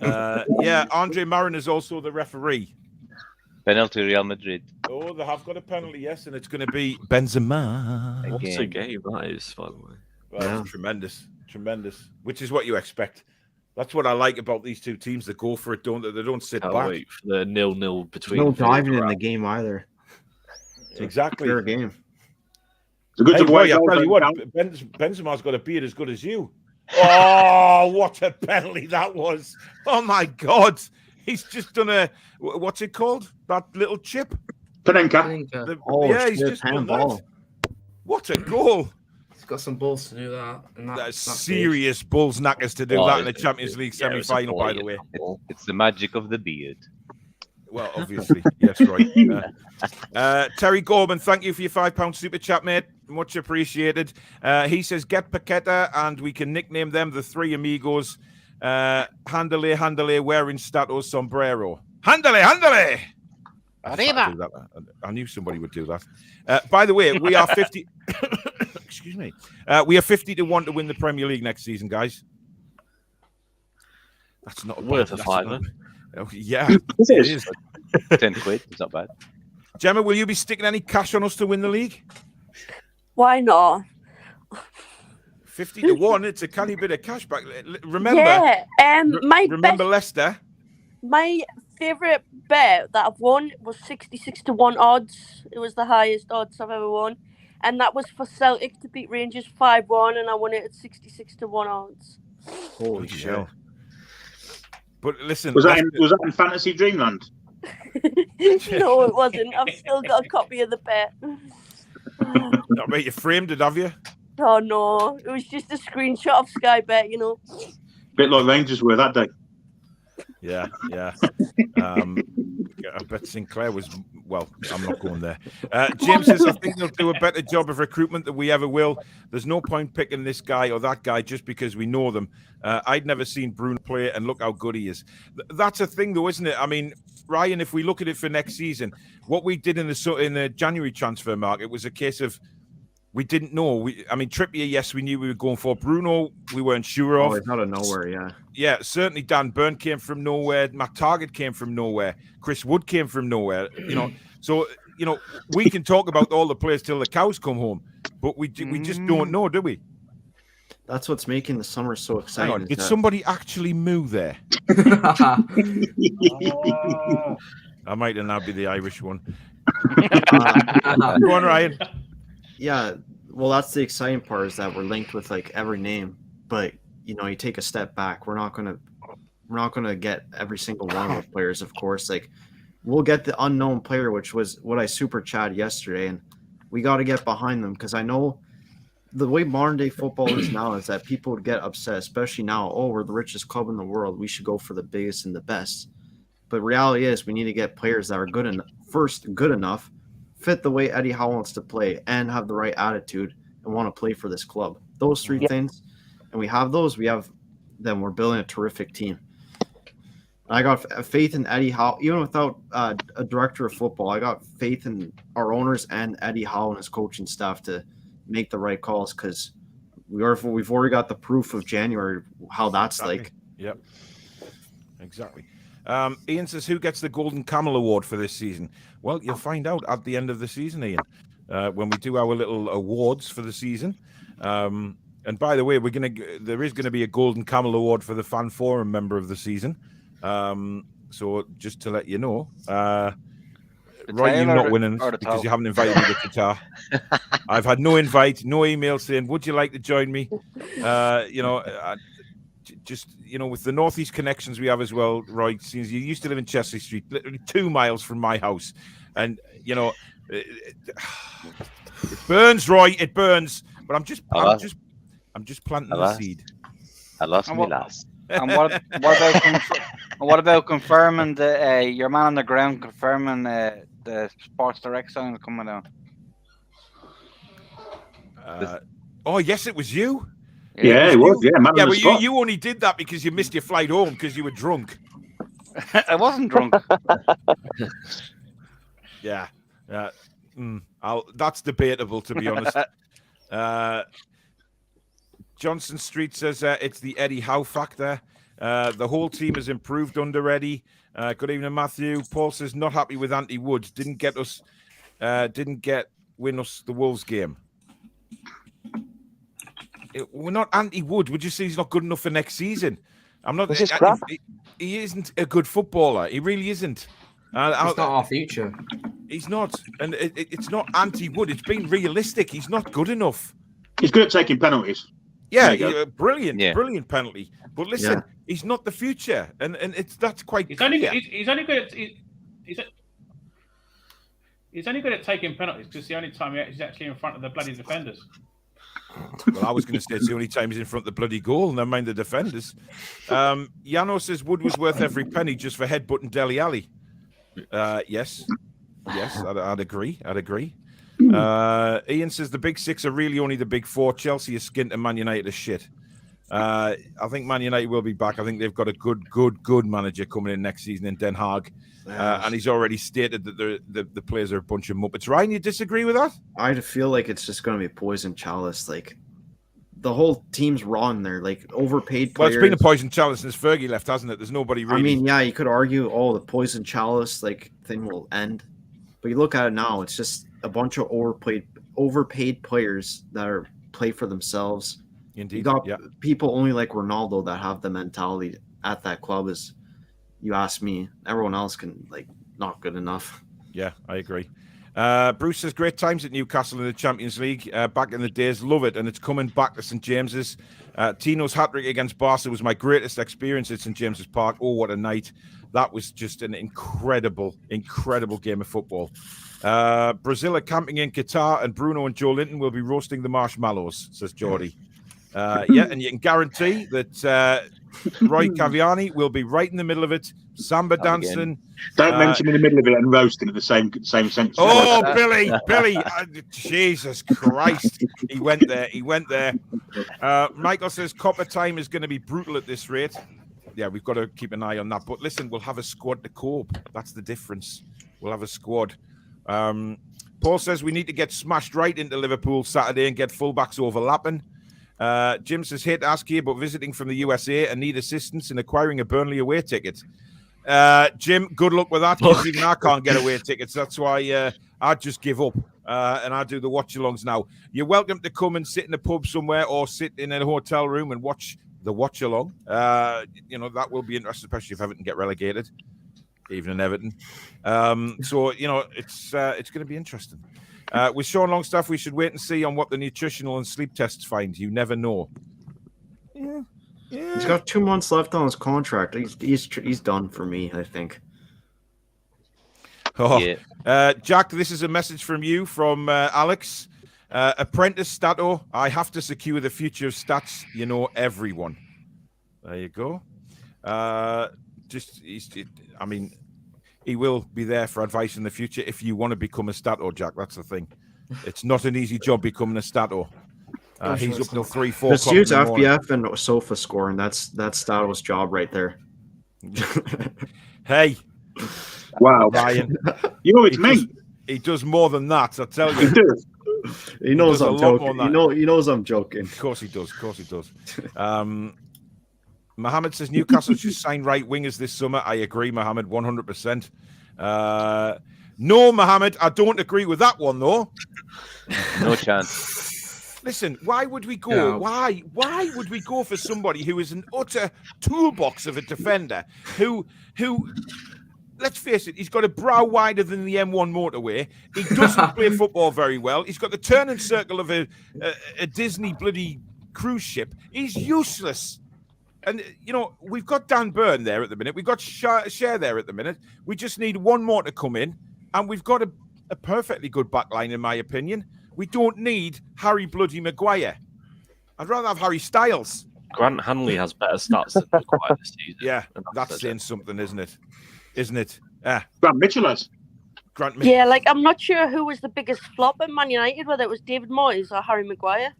Andre Marin is also the referee. Penalty Real Madrid. Oh, they have got a penalty, yes, and it's going to be Benzema. What a game that is, by the way. Well, tremendous. Which is what you expect. That's what I like about these two teams. They go for it, don't they? They don't sit back. Wait for the 0-0 between. No diving in the game either. Exactly. Fair game. It's a good boy, I tell you what, Benzema's got a beard as good as you. Oh, what a penalty that was! Oh my God, he's just done what's it called? That little chip. Panenka. He's just done that. What a goal! He's got some balls to do that. And that's serious bulls knackers to do that in the Champions League semi-final, by the way. It's the magic of the beard. Well, obviously. Yes, right. Terry Gorman, thank you for your £5 super chat, mate. Much appreciated. He says, get Paqueta and we can nickname them the Three Amigos. Handale, wearing Stato's sombrero. Handale! Arriba. I knew somebody would do that. By the way, we are 50... Excuse me. We are 50-1 to win the Premier League next season, guys. That's not worth a fiver. Yeah, it is. 10 quid. It's not bad. Gemma, will you be sticking any cash on us to win the league? Why not? 50-1. It's a canny bit of cash back. Remember? Yeah. Remember Leicester? My favourite bet that I've won was 66-1 odds. It was the highest odds I've ever won. And that was for Celtic to beat Rangers 5-1, and I won it at 66-1 odds. Holy shit. But listen... Was that in Fantasy Dreamland? No, it wasn't. I've still got a copy of the bet. I bet you framed it, have you? Oh, no. It was just a screenshot of Sky Bet, you know. Bit like Rangers were that day. Yeah. I bet Sinclair was... Well, I'm not going there. James says, I think they'll do a better job of recruitment than we ever will. There's no point picking this guy or that guy just because we know them. I'd never seen Bruno play, and look how good he is. That's a thing, though, isn't it? I mean, Ryan, if we look at it for next season, what we did in the January transfer market was a case of we didn't know. Trippier, yes, we knew we were going for. Bruno, we weren't sure of. Oh, it's out of nowhere, yeah. Yeah, certainly Dan Burn came from nowhere. Matt Target came from nowhere. Chris Wood came from nowhere. So we can talk about all the players till the cows come home, but we just don't know, do we? That's what's making the summer so exciting. Hang on, did somebody actually moo there? I might now be the Irish one. Go on, Ryan. Yeah, well, that's the exciting part, is that we're linked with like every name, but you take a step back. We're not gonna get every single one of the players, of course. Like, we'll get the unknown player, which was what I super chatted yesterday, and we got to get behind them, because I know the way modern day football is now is that people would get upset, especially now. Oh, we're the richest club in the world. We should go for the biggest and the best. But reality is, we need to get players that are good enough, fit the way Eddie Howe wants to play, and have the right attitude and want to play for this club. Those three things, and we have those. Then we're building a terrific team. I got faith in Eddie Howe, even without a director of football. I got faith in our owners and Eddie Howe and his coaching staff to make the right calls, because we've already got the proof of January how that's like. Yep, exactly. Ian says, who gets the Golden Camel Award for this season? Well, you'll find out at the end of the season, Ian, when we do our little awards for the season. And by the way, there is going to be a Golden Camel Award for the Fan Forum member of the season. So just to let you know, Roy, you're not winning because you haven't invited me to Qatar. I've had no invite, no email saying, would you like to join me? With the Northeast connections we have as well, Roy, since you used to live in Chesley Street, literally 2 miles from my house. And, it burns, Roy, it burns. But I'm just planting the seed. I lost my last. And what about confirming your man on the ground confirming the Sports Direct sign coming down. Oh yes, it was you. Yeah, it was. Yeah, man. Yeah, On the but spot. you only did that because you missed your flight home because you were drunk. I wasn't drunk. Yeah. That's debatable, to be honest. Johnson Street says it's the Eddie Howe factor. The whole team has improved under Eddie. Good evening, Matthew. Paul says not happy with Andy Woods. Didn't win us the Wolves game. We're not anti-Wood. Would you say he's not good enough for next season? I'm not. He isn't a good footballer. He really isn't. He's not our future. He's not, and it's not anti-Wood. It's being realistic. He's not good enough. He's good at taking penalties. Yeah, brilliant penalty. But listen, he's not the future, and that's quite. He's only good at taking penalties because the only time he's actually in front of the bloody defenders. Well, I was going to say it's the only time he's in front of the bloody goal, never mind the defenders. Yano says Wood was worth every penny just for headbutting Dele Alli. Yes, I'd agree. Ian says the big six are really only the big four. Chelsea is skint and Man United is shit. I think Man United will be back. I think they've got a good manager coming in next season in Den Haag. And he's already stated that the players are a bunch of muppets. Ryan, you disagree with that? I feel like it's just going to be poison chalice. Like, the whole team's wrong there. Like, overpaid players. Well, it's been a poison chalice since Fergie left, hasn't it? There's nobody really. I mean, yeah, you could argue, the poison chalice thing will end. But you look at it now, it's just a bunch of overpaid players that play for themselves. Indeed. You got people only like Ronaldo that have the mentality at that club is. You ask me, everyone else can not good enough. Yeah, I agree. Bruce says great times at Newcastle in the Champions League. Back in the days, love it, and it's coming back to St James's. Tino's hat-trick against Barca was my greatest experience at St James's Park. Oh, what a night! That was just an incredible game of football. Brazil are camping in Qatar, and Bruno and Joe Linton will be roasting the marshmallows, says Geordie. And you can guarantee that Roy Caviani will be right in the middle of it, samba dancing. Don't mention in the middle of it and roasting at the same sentence. Oh, Billy, Jesus Christ, he went there. Michael says copper time is going to be brutal at this rate. Yeah, we've got to keep an eye on that. But listen, we'll have a squad to cope. That's the difference. We'll have a squad. Paul says we need to get smashed right into Liverpool Saturday and get fullbacks overlapping. Jim says, hate to ask you, but visiting from the USA and need assistance in acquiring a Burnley away ticket. Jim, good luck with that, because even I can't get away tickets. That's why I just give up and I do the watch-alongs now. You're welcome to come and sit in a pub somewhere or sit in a hotel room and watch the watch-along. That will be interesting, especially if Everton get relegated, even in Everton. It's going to be interesting. With Sean Longstaff, we should wait and see on what the nutritional and sleep tests find. You never know. Yeah. He's got 2 months left on his contract. He's done for me, I think. Jack, this is a message from you, from Alex. Apprentice Stato, I have to secure the future of stats. Everyone. There you go. He will be there for advice in the future if you want to become a Stato, Jack. That's the thing. It's not an easy job becoming a Stato. He's up till 3-4 Let's use FBF and sofa scoring. That's Stato's job right there. Hey. Wow. Ryan. It's me. He does more than that, I tell you. He does. He knows I'm joking. He knows I'm joking. Of course he does. Mohammed says Newcastle should sign right wingers this summer. I agree, Mohammed, 100%. No, Mohammed, I don't agree with that one, though. No chance. Listen, why would we go? Yeah. Why would we go for somebody who is an utter toolbox of a defender who let's face it, he's got a brow wider than the M1 motorway. He doesn't play football very well. He's got the turning circle of a Disney bloody cruise ship. He's useless. And, we've got Dan Burn there at the minute. We've got Cher there at the minute. We just need one more to come in. And we've got a perfectly good backline, in my opinion. We don't need Harry bloody Maguire. I'd rather have Harry Styles. Grant Hanley has better stats than Maguire this season. Yeah, that's saying something, isn't it? Grant Mitchell has. grant me. Yeah, like I'm not sure who was the biggest flop at Man United, whether it was David Moyes or Harry Maguire.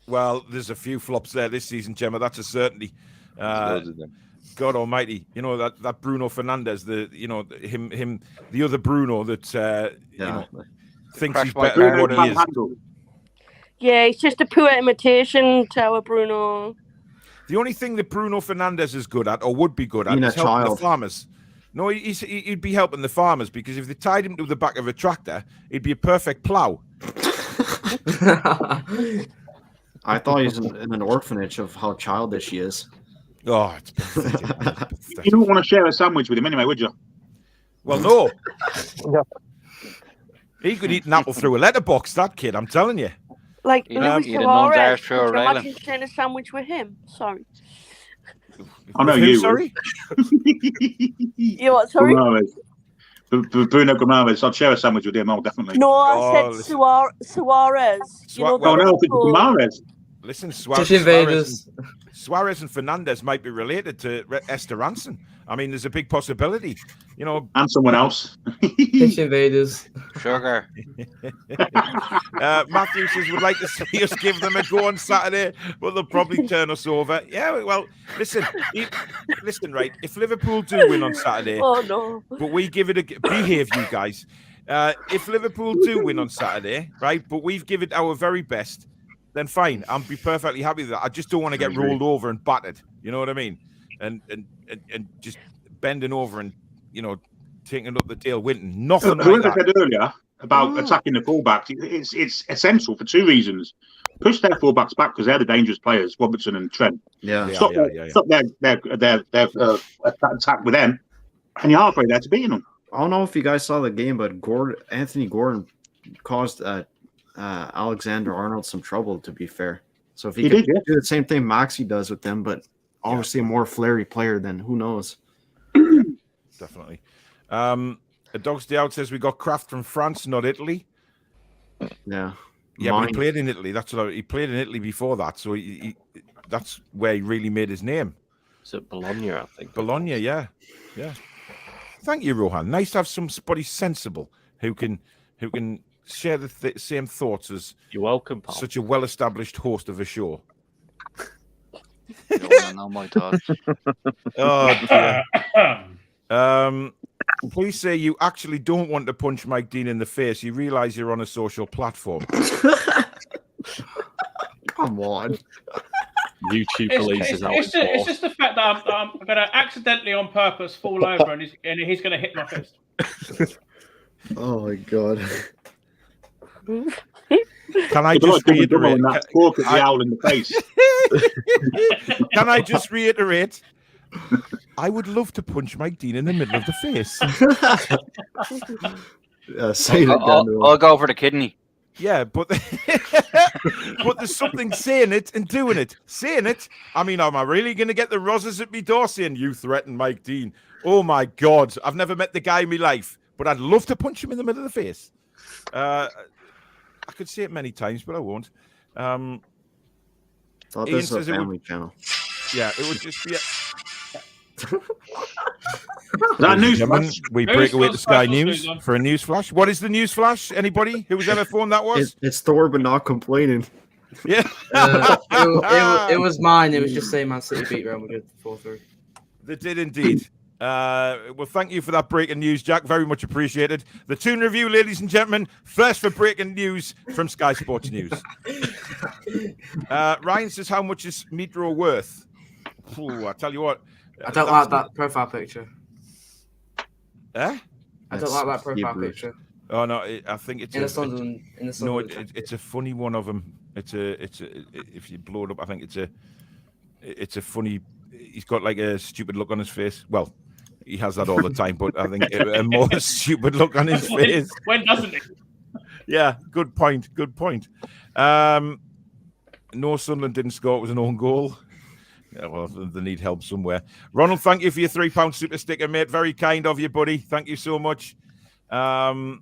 Well, there's a few flops there this season, Gemma. That's a certainty. Loads of them. God Almighty, you know that Bruno Fernandes, the other Bruno that thinks he's better than what he is. Yeah, it's just a poor imitation to our Bruno. The only thing that Bruno Fernandes is good at, or would be good at, is helping the farmers. No, he'd be helping the farmers, because if they tied him to the back of a tractor, he'd be a perfect plough. I thought he's in an orphanage of how childish he is. Oh, it's pathetic. You don't want to share a sandwich with him anyway, would you? Well, no. He could eat an apple through a letterbox, that kid, I'm telling you. Like Luis Suarez, could you imagine sharing a sandwich with him? Sorry. I know you. Sorry? You what, sorry? Bruno Guimaraes, I'd share a sandwich with him, definitely. No, I said Suarez. You know, Guimaraes. Listen, Suarez and Fernandes might be related to Esther Ranson. I mean, there's a big possibility, you know. And someone else. Pitch invaders. Sugar. Matthew says, would like to see us give them a go on Saturday, but they'll probably turn us over. Yeah, well, listen, right. If Liverpool do win on Saturday, oh no, but we give it a behave, you guys. If Liverpool do win on Saturday, right, but we've given it our very best, then fine. I'll be perfectly happy with that. I just don't want to get rolled over and battered. You know what I mean? And just bending over and, you know, taking up the tail, winning. Nothing like that. I said earlier about attacking the fullbacks, it's essential for two reasons. Push their fullbacks back because they're the dangerous players, Robertson and Trent. Yeah. Stop their attack with them, and you're halfway there to beating them. I don't know if you guys saw the game, but Anthony Gordon caused Alexander Arnold some trouble, to be fair. So if he could do the same thing Maxi does with them, but obviously a more flary player, then who knows? Definitely. A Dog's Day Out says we got Kraft from France, not Italy. Yeah. Yeah, but he played in Italy. That's what he played in Italy before that, so he that's where he really made his name. So Bologna, I think. Bologna, yeah. Thank you, Rohan. Nice to have somebody sensible who can share the same thoughts as you're welcome, pal. Such a well-established host of a show. You don't want to know my thoughts. Oh dear. Please say you actually don't want to punch Mike Dean in the face. You realise you're on a social platform. Come on. YouTube police is out. It's just the fact that I'm going to accidentally on purpose fall over and he's going to hit my fist. Oh my god. Can I just reiterate? Can I just reiterate? I would love to punch Mike Dean in the middle of the face. Say it again. I'll go for the kidney. Yeah, but there's something saying it and doing it. Saying it. I mean, am I really going to get the Rozzers at me door saying you threaten Mike Dean? Oh my God. I've never met the guy in my life, but I'd love to punch him in the middle of the face. I could say it many times, but I won't. Thought this was a family channel. Yeah, it would just be we break away to Sky News for a news flash. What is the news flash? Anybody? Whose ever phone that was? It's Thor, but not complaining. Yeah. It was mine. It was just saying Man City beat Real Madrid 4-3. They did indeed. Well, thank you for that breaking news, Jack. Very much appreciated. The Toon Review, ladies and gentlemen, first for breaking news from Sky Sports News. Ryan says, how much is Mitro worth? Ooh, I tell you what. I don't like that profile picture. Eh? I don't like that profile picture. Oh no, I think it's it's a funny one of them. It's a if you blow it up, I think it's a funny. He's got like a stupid look on his face. Well, he has that all the time, but I think a more stupid look on his face. When doesn't he? Yeah, good point. No, Sunderland didn't score. It was an own goal. Yeah, well, they need help somewhere. Ronald, thank you for your £3 super sticker, mate. Very kind of you, buddy. Thank you so much. Ryan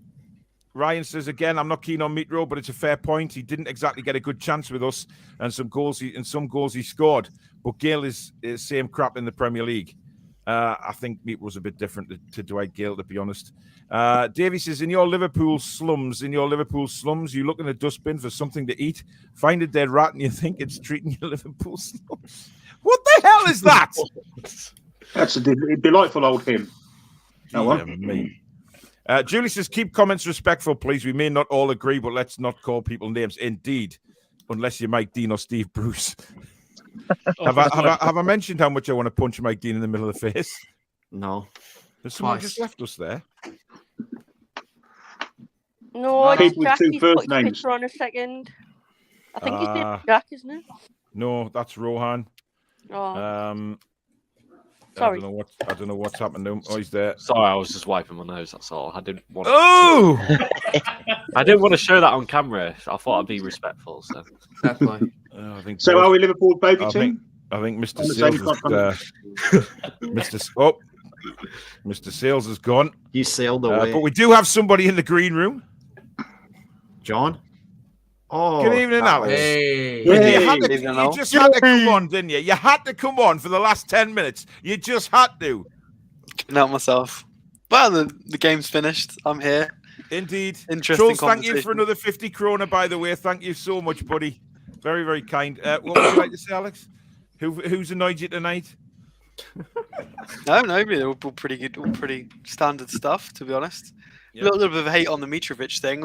says, again, I'm not keen on Mitro, but it's a fair point. He didn't exactly get a good chance with us, and some goals he scored. But Gale is same crap in the Premier League. I think it was a bit different to Dwight Gale, to be honest. Davey says, in your Liverpool slums, you look in a dustbin for something to eat, find a dead rat, and you think it's treating your Liverpool slums. What the hell is that? That's a delightful old hymn. That one. Julie says, keep comments respectful, please. We may not all agree, but let's not call people names. Indeed, unless you're Mike Dean or Steve Bruce. Have I mentioned how much I want to punch Mike Dean in the middle of the face? No. There's someone just left us there. No, it's People with Jack. two He's first put his names. picture on a second. I think he's named Jack, isn't it? No, that's Rohan. Oh. Sorry. I don't know what's happened to him. Oh, he's there. Sorry, I was just wiping my nose. That's all. I didn't want. Oh! I didn't want to show that on camera. I thought I'd be respectful. So. Definitely. I think So are we Liverpool bogey team? I think Mr. On the Sales same Mr. Sales is gone. He sailed away. But we do have somebody in the green room. John? Oh, good evening, Alex. Hey. You just had to come on, didn't you? You had to come on for the last 10 minutes. You just had to. Couldn't help myself. Well, the game's finished. I'm here. Indeed. Interesting Charles, thank you for another 50 krona, by the way. Thank you so much, buddy. Very, very kind. What would you like to say, Alex? Who's annoyed you tonight? No, they're all pretty good, all pretty standard stuff, to be honest. A little bit of hate on the Mitrovic thing.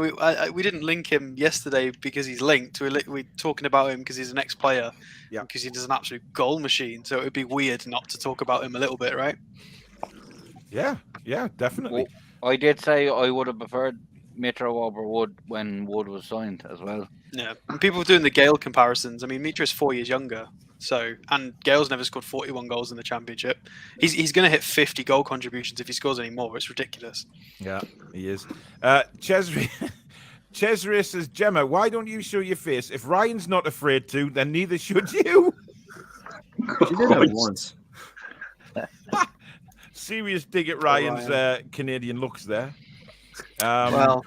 We didn't link him yesterday because he's linked. We're talking about him because he's an ex-player, because he does an absolute goal machine. So it would be weird not to talk about him a little bit, right? Yeah, definitely. Well, I did say I would have preferred Mitro over Wood when Wood was signed as well. Yeah, and people were doing the Gale comparisons. I mean, Mitro's 4 years younger, and Gale's never scored 41 goals in the Championship. He's going to hit 50 goal contributions if he scores any more. It's ridiculous. Yeah, he is. Cesare says, Gemma, why don't you show your face? If Ryan's not afraid to, then neither should you. She did it once. Serious dig at Ryan's Canadian looks there. Well,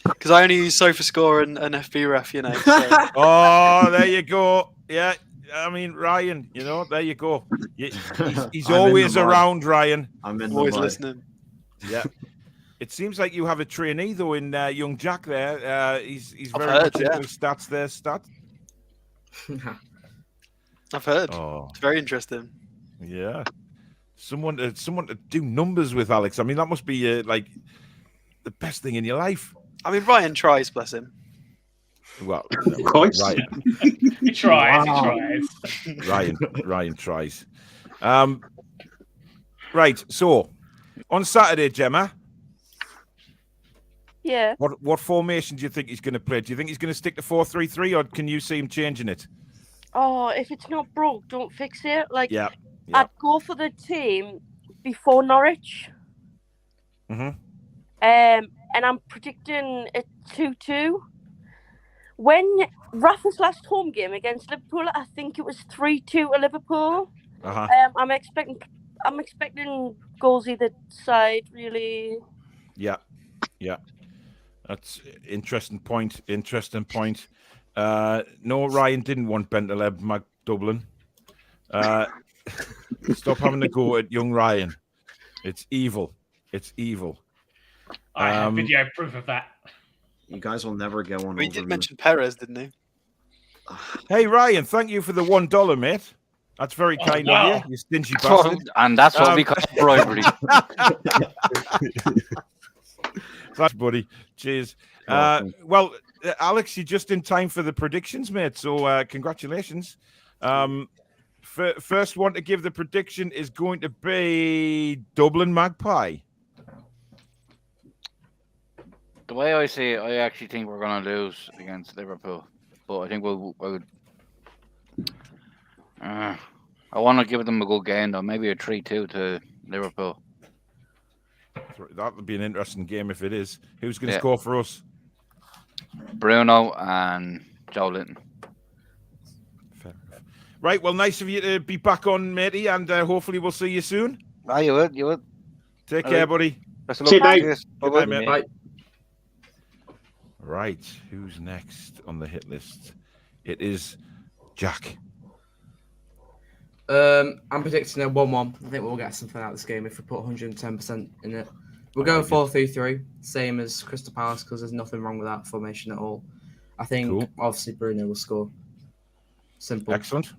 because I only use SofaScore and FBref, you know. So. Oh, there you go. Yeah, I mean, Ryan, there you go. He's always around, Ryan. I'm always listening. Yeah. It seems like you have a trainee, though, in young Jack there. He's very heard, much into his stats there, Stat. I've heard. Oh. It's very interesting. Yeah. Someone to do numbers with, Alex. I mean, that must be like the best thing in your life. I mean, Ryan tries, bless him. Well, Ryan. He tries. Ryan tries. Right. So, on Saturday, Gemma. Yeah. What formation do you think he's going to play? Do you think he's going to stick to 4-3-3, or can you see him changing it? Oh, if it's not broke, don't fix it. Yeah. I'd go for the team before Norwich. Mm-hmm. And I'm predicting a 2-2. When Rafa's last home game against Liverpool, I think it was 3-2 to Liverpool. Uh-huh. I'm expecting goals either side, really. Yeah. That's interesting point. No, Ryan didn't want Bentaleb Mag Dublin. Stop having to go at young Ryan. It's evil. I have video proof of that. You guys will never get one. He did mention Perez, didn't he? Hey, Ryan, thank you for the $1, mate. That's very kind of you, you stingy bastard. And that's what we call bribery. Thanks, buddy. Cheers. Well, Alex, you're just in time for the predictions, mate. So congratulations. First one to give the prediction is going to be Dublin Magpie. The way I see it, I actually think we're going to lose against Liverpool. But I think I want to give them a good game, though. Maybe a 3-2 to Liverpool. That would be an interesting game if it is. Who's going to score for us? Bruno and Joe Linton. Fair enough. Right, well, nice of you to be back on, matey, and hopefully we'll see you soon. You would. Take care, buddy. See you, mate. Bye, mate. Bye. Right, who's next on the hit list? It is Jack. I'm predicting a 1-1. I think we'll get something out of this game if we put 110% in it. We're going 4-3-3, same as Crystal Palace, because there's nothing wrong with that formation at all. I think obviously Bruno will score. Simple. Excellent.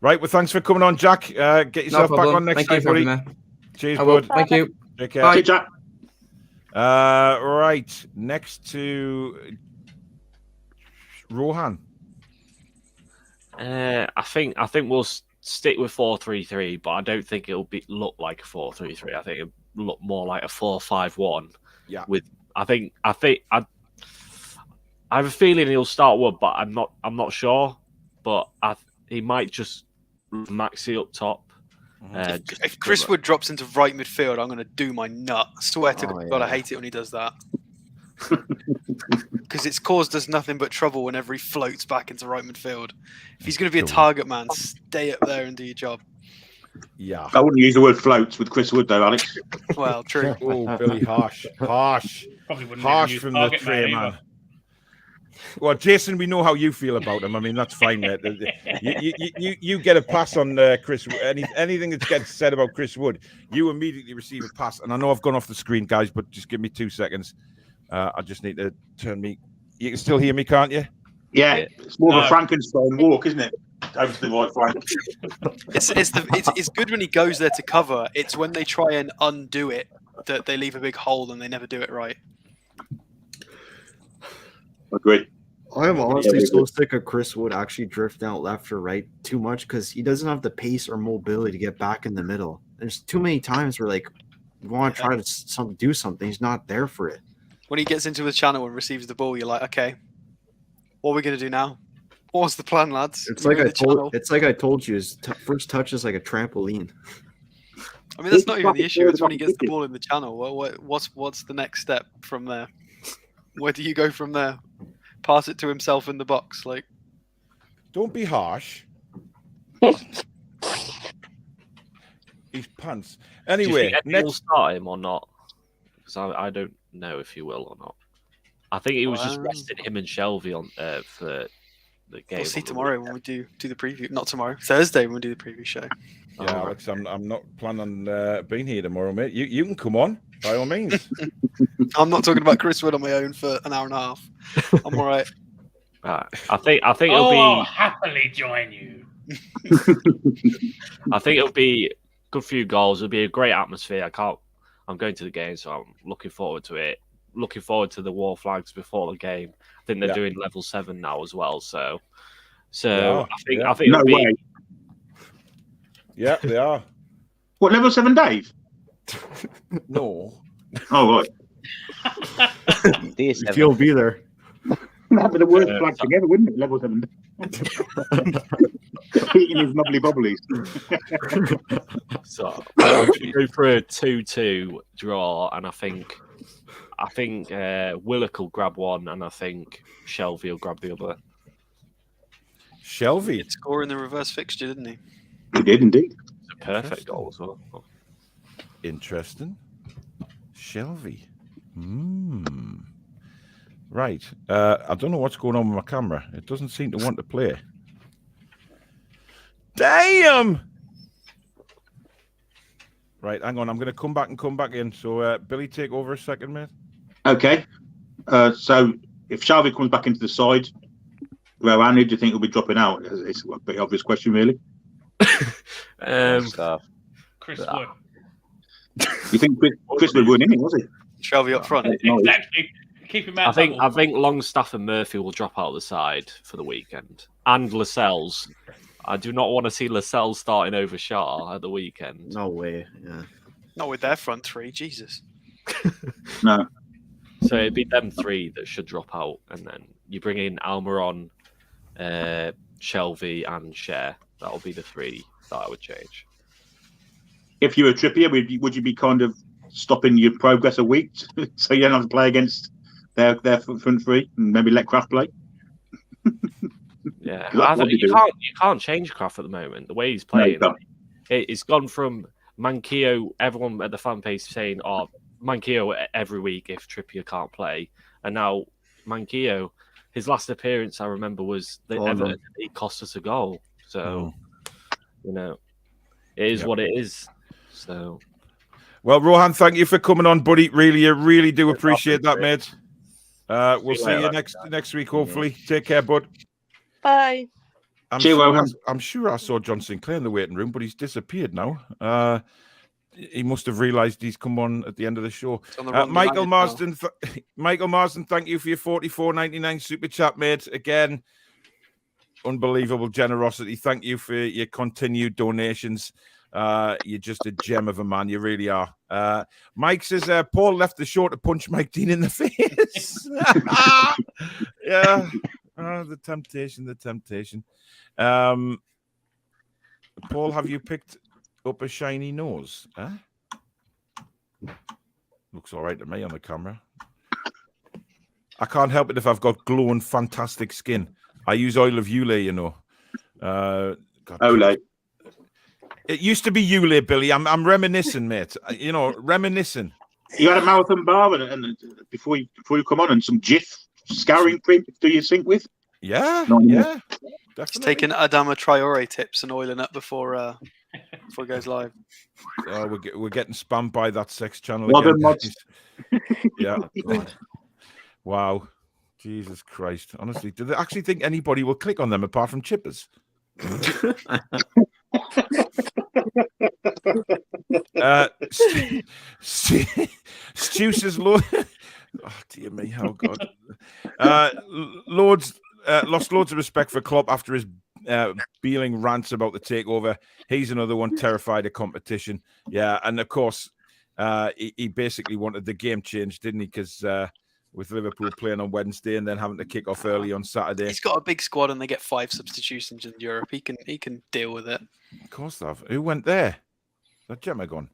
Right, well, thanks for coming on, Jack. Get yourself back on next time, buddy. Cheers, bud. Thank you. Take care. Bye, Jack. Right, next to Rohan. I think we'll stick with 4-3-3, but I don't think it'll look like a 4-3-3. I think it'll look more like a 4-5-1. Yeah. I have a feeling he'll start Wood, but I'm not sure. But he might just Maxi up top. If Chris Wood drops into right midfield, I'm going to do my nut. I swear to God, I hate it when he does that. Because it's caused us nothing but trouble whenever he floats back into right midfield. If he's going to be a target man, stay up there and do your job. Yeah. I wouldn't use the word floats with Chris Wood, though, Alex. Well, true. Oh, Billy, harsh. Probably wouldn't Harsh use from the target tray, man man. either. Well, Jason, we know how you feel about him. I mean, that's fine, mate. You get a pass on Chris. Anything that gets said about Chris Wood, you immediately receive a pass. And I know I've gone off the screen, guys, but just give me 2 seconds. I just need to turn me. You can still hear me, can't you? Yeah, it's more of a Frankenstein walk, isn't it? Over to the right flank. It's good when he goes there to cover. It's when they try and undo it that they leave a big hole and they never do it right. Agreed. I am honestly so sick of Chris Wood actually drifting out left or right too much because he doesn't have the pace or mobility to get back in the middle. There's too many times where like you want to try to do something, he's not there for it. When he gets into the channel and receives the ball, you're like, okay, what are we going to do now? What's the plan, lads? It's like I told you, his first touch is like a trampoline. I mean, that's not even the issue. It's when he gets the ball in the channel. What's the next step from there? Where do you go from there? Pass it to himself in the box, like. Don't be harsh. He's pants. Anyway, do you think will start him or not? Because I don't know if he will or not. I think he was just resting him and Shelby on for the game. We'll see tomorrow when we do the preview. Not tomorrow, Thursday when we do the preview show. Yeah, Alex, I'm not planning on being here tomorrow, mate. You can come on by all means. I'm not talking about Chris Wood on my own for an hour and a half. I'm all right. I think it'll be. I'll happily join you. I think it'll be a good few goals. It'll be a great atmosphere. I'm going to the game, so I'm looking forward to it. Looking forward to the war flags before the game. I think they're doing level 7 now as well. So I think no it'll be. Way. Yeah, they are. What, level 7, Dave? No. Oh, right. If you'll be there. That'd be the worst flag together, wouldn't it? Level 7. Eating his nubbly bobblies. So I'm going to go for a 2-2 draw, and I think Willock will grab one, and I think Shelby will grab the other. Shelby? He did score in the reverse fixture, didn't he? He did indeed. It's a perfect goal as well. Interesting. Shelby. Right. I don't know what's going on with my camera. It doesn't seem to want to play. Damn! Right, hang on. I'm going to come back in. So, Billy, take over a second, mate. Okay. So, if Shelby comes back into the side, Rowan, who do you think will be dropping out? It's a pretty obvious question, really. Chris Wood. You think Chris Wood won, innit, was he? Shelby up front. Exactly. Keep him out. I think Longstaff and Murphy will drop out of the side for the weekend, and Lascelles. I do not want to see Lascelles starting over Shaw at the weekend. No way. Yeah. Not with their front three, Jesus. No. So it'd be them three that should drop out, and then you bring in Almiron, Shelby, and Cher. That'll be the three that I would change. If you were Trippier, would you be kind of stopping your progress a week so you don't have to play against their front three and maybe let Kraft play? Yeah, you can't change Kraft at the moment. The way he's playing, it's gone from Manquillo. Everyone at the fan page saying, "Oh, Manquillo every week if Trippier can't play," and now Manquillo, his last appearance I remember was Everton. He cost us a goal. So, you know, it is what it is. So, well, Rohan, thank you for coming on, buddy. Really do appreciate that, mate. We'll see you next week, hopefully. Take care, bud. Bye. I'm sure I saw John Sinclair in the waiting room, but he's disappeared now. He must have realised he's come on at the end of the show. Michael Marsden, Michael Marsden, thank you for your $44.99 super chat, mate. Again, unbelievable generosity. Thank you for your continued donations. You're just a gem of a man. You really are. Mike says Paul left the show to punch Mike Dean in the face. Yeah. The temptation. Paul, have you picked up a shiny nose? Huh? Looks all right to me on the camera. I can't help it if I've got glowing, fantastic skin. I use oil of Yule, you know. Olay. It used to be Yule, Billy. I'm reminiscing, mate. You know, reminiscing. You had a marathon bar and before you come on, and some Jif scouring cream. Do you sync with? Yeah, yeah. Just taking Adama Traore tips and oiling up before it goes live. We're getting spammed by that sex channel Well again. done, Yeah. God. Wow. Jesus Christ. Honestly, do they actually think anybody will click on them apart from chippers? Stu says, Lord, oh dear me, how God. Lost loads of respect for Klopp after his Beeling rants about the takeover. He's another one terrified of competition. Yeah, and of course, he basically wanted the game changed, didn't he? Because with Liverpool playing on Wednesday and then having to kick off early on Saturday. He's got a big squad and they get 5 substitutions in Europe. He can deal with it. Of course they have. Who went there? Is that Gemma gone?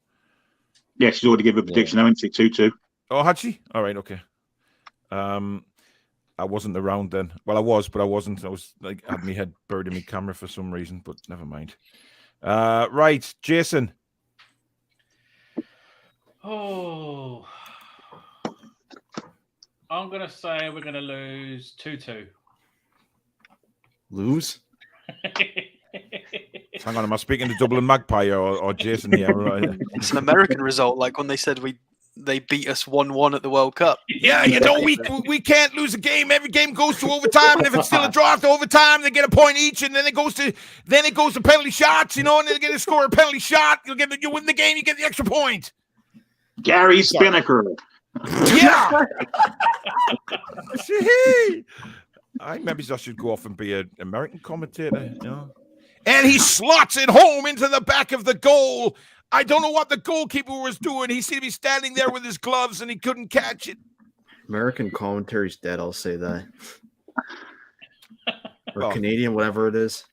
Yeah, she's already given a prediction. I went 2-2. Oh, had she? All right, okay. I wasn't around then. Well, I was, but I wasn't. I was like had my head buried in my camera for some reason, but never mind. Right, Jason. Oh, I'm gonna say we're gonna lose 2-2. Lose? Hang on, am I speaking to Dublin Magpie or Jason here? Right. It's an American result, like when they said they beat us 1-1 at the World Cup. Yeah, you know, we can't lose a game. Every game goes to overtime, and if it's still a draw after overtime, they get a point each, and then it goes to penalty shots, you know, and they get to score a penalty shot. You win the game, you get the extra point. Gary Spinnaker. Yeah. Maybe I should go off and be an American commentator, you know. And he slots it home into the back of the goal. I don't know what the goalkeeper was doing. He seemed to be standing there with his gloves and he couldn't catch it. American commentary's dead, I'll say that. Or Canadian, whatever it is.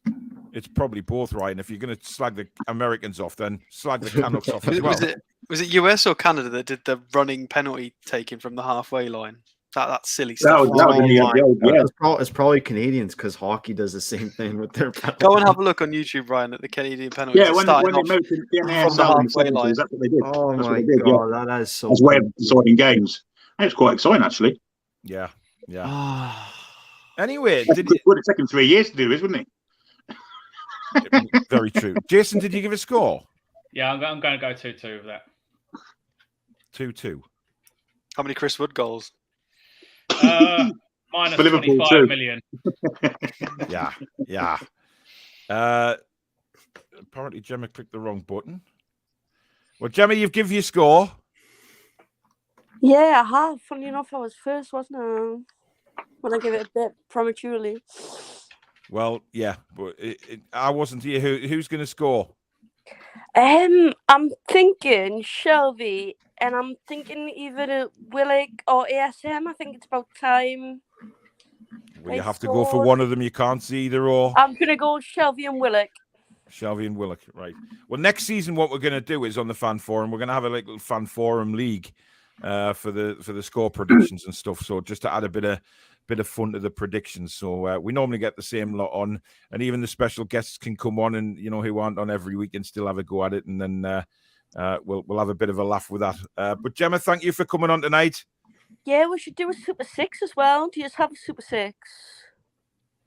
It's probably both, Ryan. If you're going to slag the Americans off, then slag the Canucks off as well. Was it US or Canada that did the running penalty taking from the halfway line? That's silly stuff. It's probably Canadians because hockey does the same thing with their penalties. Go and have a look on YouTube, Ryan, at the Canadian penalties. Yeah, when they moved from the halfway line. That's what they did. Oh my God, that is so. As a way of deciding games. It's quite exciting, actually. Yeah. Anyway, it would have taken 3 years to do this, wouldn't it? Very true. Jason, did you give a score? Yeah, I'm going to go 2-2 with that. 2-2. How many Chris Wood goals? Minus 25 million. Yeah. Apparently, Gemma clicked the wrong button. Well, Gemma, you've given your score. Yeah, I have. Funny enough, I was first, wasn't I? When I gave it a bit prematurely. Well, yeah, but I wasn't here. Who's going to score? I'm thinking Shelby, and I'm thinking either Willock or ASM. I think it's about time. Well, you have to go for one of them. You can't see either or. I'm going to go Shelby and Willock. Shelby and Willock, right. Well, next season, what we're going to do is on the fan forum, we're going to have a little fan forum league for the score predictions and stuff. So just to add a bit of fun to the predictions. So we normally get the same lot on, and even the special guests can come on, and who aren't on every week and still have a go at it, and then we'll have a bit of a laugh with that. But Gemma, thank you for coming on tonight. Yeah, we should do a Super 6 as well. Do you just have a Super 6?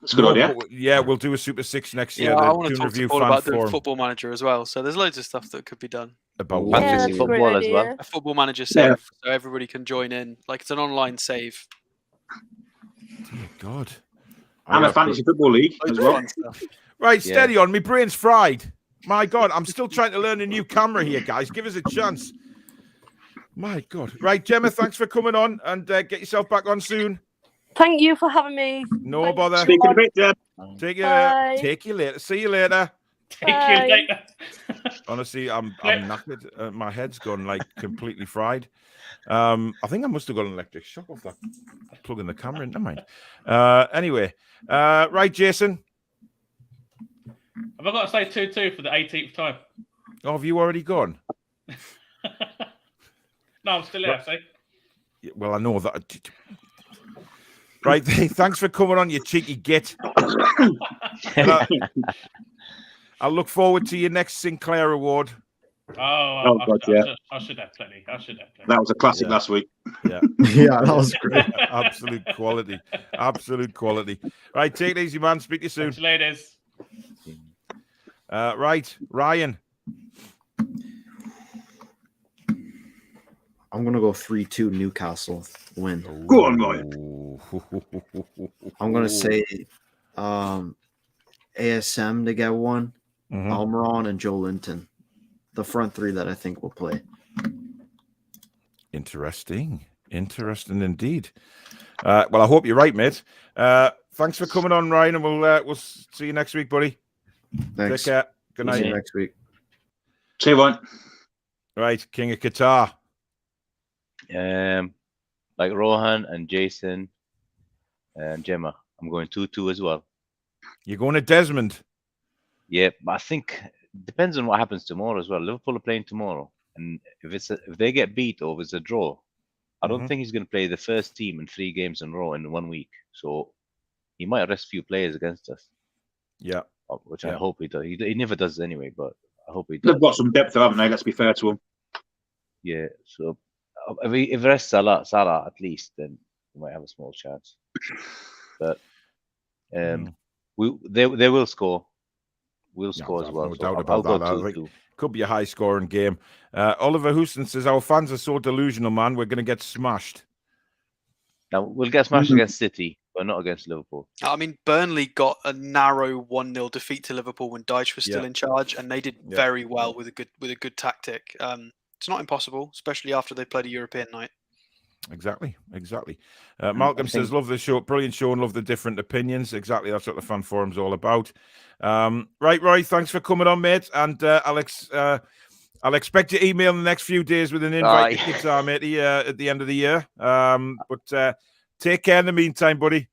That's a good idea. Yeah, we'll do a Super 6 next year. Yeah, I The want to Toon talk Review to Paul fan about the forum. Football Manager as well. So there's loads of stuff that could be done. About Yeah, Fantasy that's a great football as well. idea. A Football Manager Yeah. save, so everybody can join in. Like it's an online save. Dear God. And a fantasy football league Loads as of well. fun stuff. Right, Yeah. steady on. My brain's fried. My God, I'm still trying to learn a new camera here, guys. Give us a chance. My God. Right, Gemma, thanks for coming on, and get yourself back on soon. Thank you for having me. No Thank bother. you. Speak in a bit, Jeb. Take you Bye. later. Take you later. See you later. Take you later. Honestly, I'm knackered. My head's gone like completely fried. I think I must have got an electric shock off that plugging the camera in. Never mind. Anyway, right, Jason. Have I got to say 2-2 for the 18th time? Oh, have you already gone? No, I'm still here, see? Yeah, well, I know that. Right, thanks for coming on, you cheeky git. I'll look forward to your next Sinclair Award. Oh, God, yeah. I should have plenty. That was a classic last week. Yeah. Yeah, that was great. Absolute quality. Absolute quality. Right, take it easy, man. Speak to you soon. Thanks, ladies. Right, Ryan. I'm gonna go 3-2 Newcastle win. Go on, Ryan. I'm gonna say ASM to get one, Almiron and Joe Linton. The front three that I think will play. Interesting indeed. Well, I hope you're right, mate. Thanks for coming on, Ryan, and we'll see you next week, buddy. Thanks. Take care. Good night. See you next week. See you, one. Right, King of Qatar. Like Rohan and Jason and Gemma, I'm going 2-2 as well. You're going to Desmond. Yeah, but I think depends on what happens tomorrow as well. Liverpool are playing tomorrow, and if they get beat or if it's a draw, I don't think he's going to play the first team in 3 games in a row in 1 week. So he might rest a few players against us. Yeah, which I hope he does. He never does anyway, but I hope he does. They've got some depth, haven't they? Let's be fair to them. Yeah, so if rest Salah at least, then we might have a small chance. But they will score. We'll score as well. No So doubt I'll about go that. I 2-2. think could be a high-scoring game. Oliver Houston says our fans are so delusional, man. We're going to get smashed. Now we'll get smashed against City, but not against Liverpool. I mean, Burnley got a narrow 1-0 defeat to Liverpool when Dyche was still in charge, and they did very well with a good tactic. It's not impossible, especially after they played a European night. Exactly. Malcolm says, love the show, brilliant show, and love the different opinions. Exactly, that's what the fan forum's all about. Right, Roy, thanks for coming on, mate. And Alex, I'll expect your email in the next few days with an invite to Guitar, mate, at the end of the year. But take care in the meantime, buddy.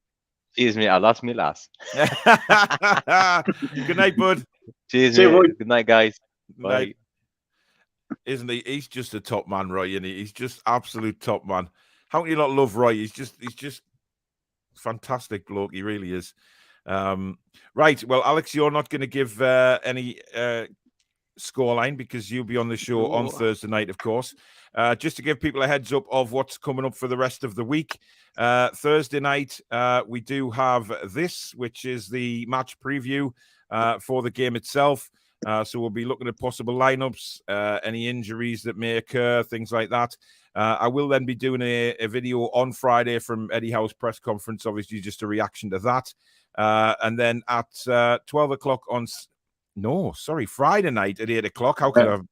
Cheers, mate. I lost me last. Good night, bud. Cheers, mate. Good night, guys. Bye. Night. Isn't he? He's just a top man, Roy, isn't he? He's just absolute top man. How can you not love Roy? He's just fantastic bloke. He really is. Right. Well, Alex, you're not going to give any scoreline because you'll be on the show on Thursday night, of course. Just to give people a heads up of what's coming up for the rest of the week. Thursday night, we do have this, which is the match preview for the game itself. So we'll be looking at possible lineups, any injuries that may occur, things like that. I will then be doing a video on Friday from Eddie Howe's press conference, obviously just a reaction to that. And then at 12 o'clock Friday night at 8 o'clock. How could I have?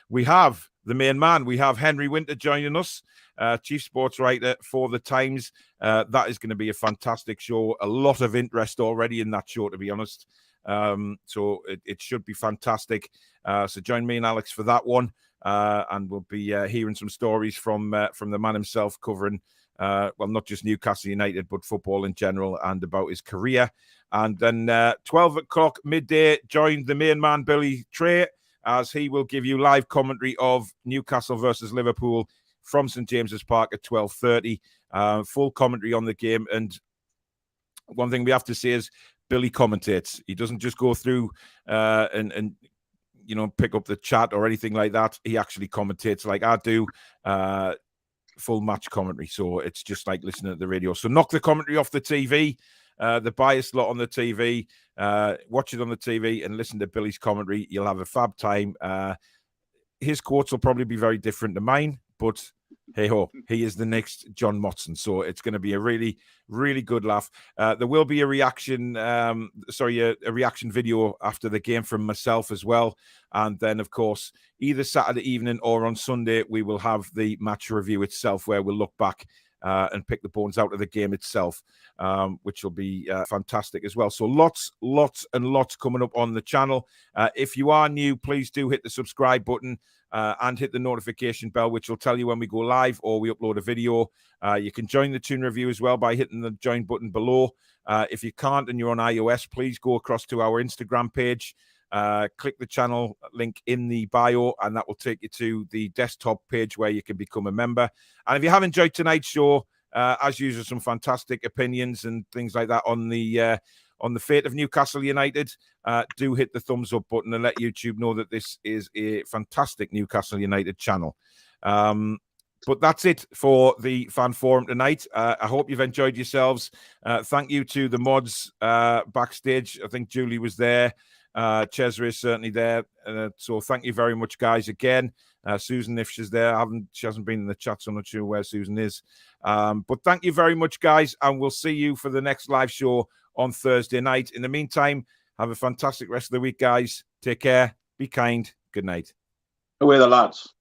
We have the main man. We have Henry Winter joining us, chief sports writer for the Times. That is going to be a fantastic show. A lot of interest already in that show, to be honest. So it should be fantastic. So join me and Alex for that one, and we'll be hearing some stories from the man himself, covering not just Newcastle United but football in general and about his career. And then 12 o'clock midday, join the main man Billy Trey as he will give you live commentary of Newcastle versus Liverpool from St James's Park at 12:30. Full commentary on the game. And one thing we have to say is Billy commentates. He doesn't just go through and pick up the chat or anything like that. He actually commentates like I do, full match commentary. So it's just like listening to the radio. So knock the commentary off the TV the biased lot on the TV. Watch it on the TV and listen to Billy's commentary. You'll have a fab time. His quotes will probably be very different to mine, but hey ho, he is the next John Motson, so it's going to be a really, really good laugh. There will be a reaction, a reaction video after the game from myself as well, and then of course either Saturday evening or on Sunday we will have the match review itself, where we'll look back and pick the bones out of the game itself, which will be fantastic as well. So lots and lots coming up on the channel. If you are new, please do hit the subscribe button and hit the notification bell, which will tell you when we go live or we upload a video. You can join the Toon Review as well by hitting the join button below. If you can't and you're on iOS, please go across to our Instagram page. Click the channel link in the bio, and that will take you to the desktop page where you can become a member. And if you have enjoyed tonight's show, as usual, some fantastic opinions and things like that on the fate of Newcastle United, do hit the thumbs up button and let YouTube know that this is a fantastic Newcastle United channel. But that's it for the fan forum tonight. I hope you've enjoyed yourselves. Thank you to the mods backstage. I think Julie was there. Chesra is certainly there. So thank you very much, guys, again. Susan, if she's there, she hasn't been in the chat, so I'm not sure where Susan is. But thank you very much, guys, and we'll see you for the next live show on Thursday night. In the meantime, have a fantastic rest of the week, guys. Take care. Be kind. Good night. Away the lads.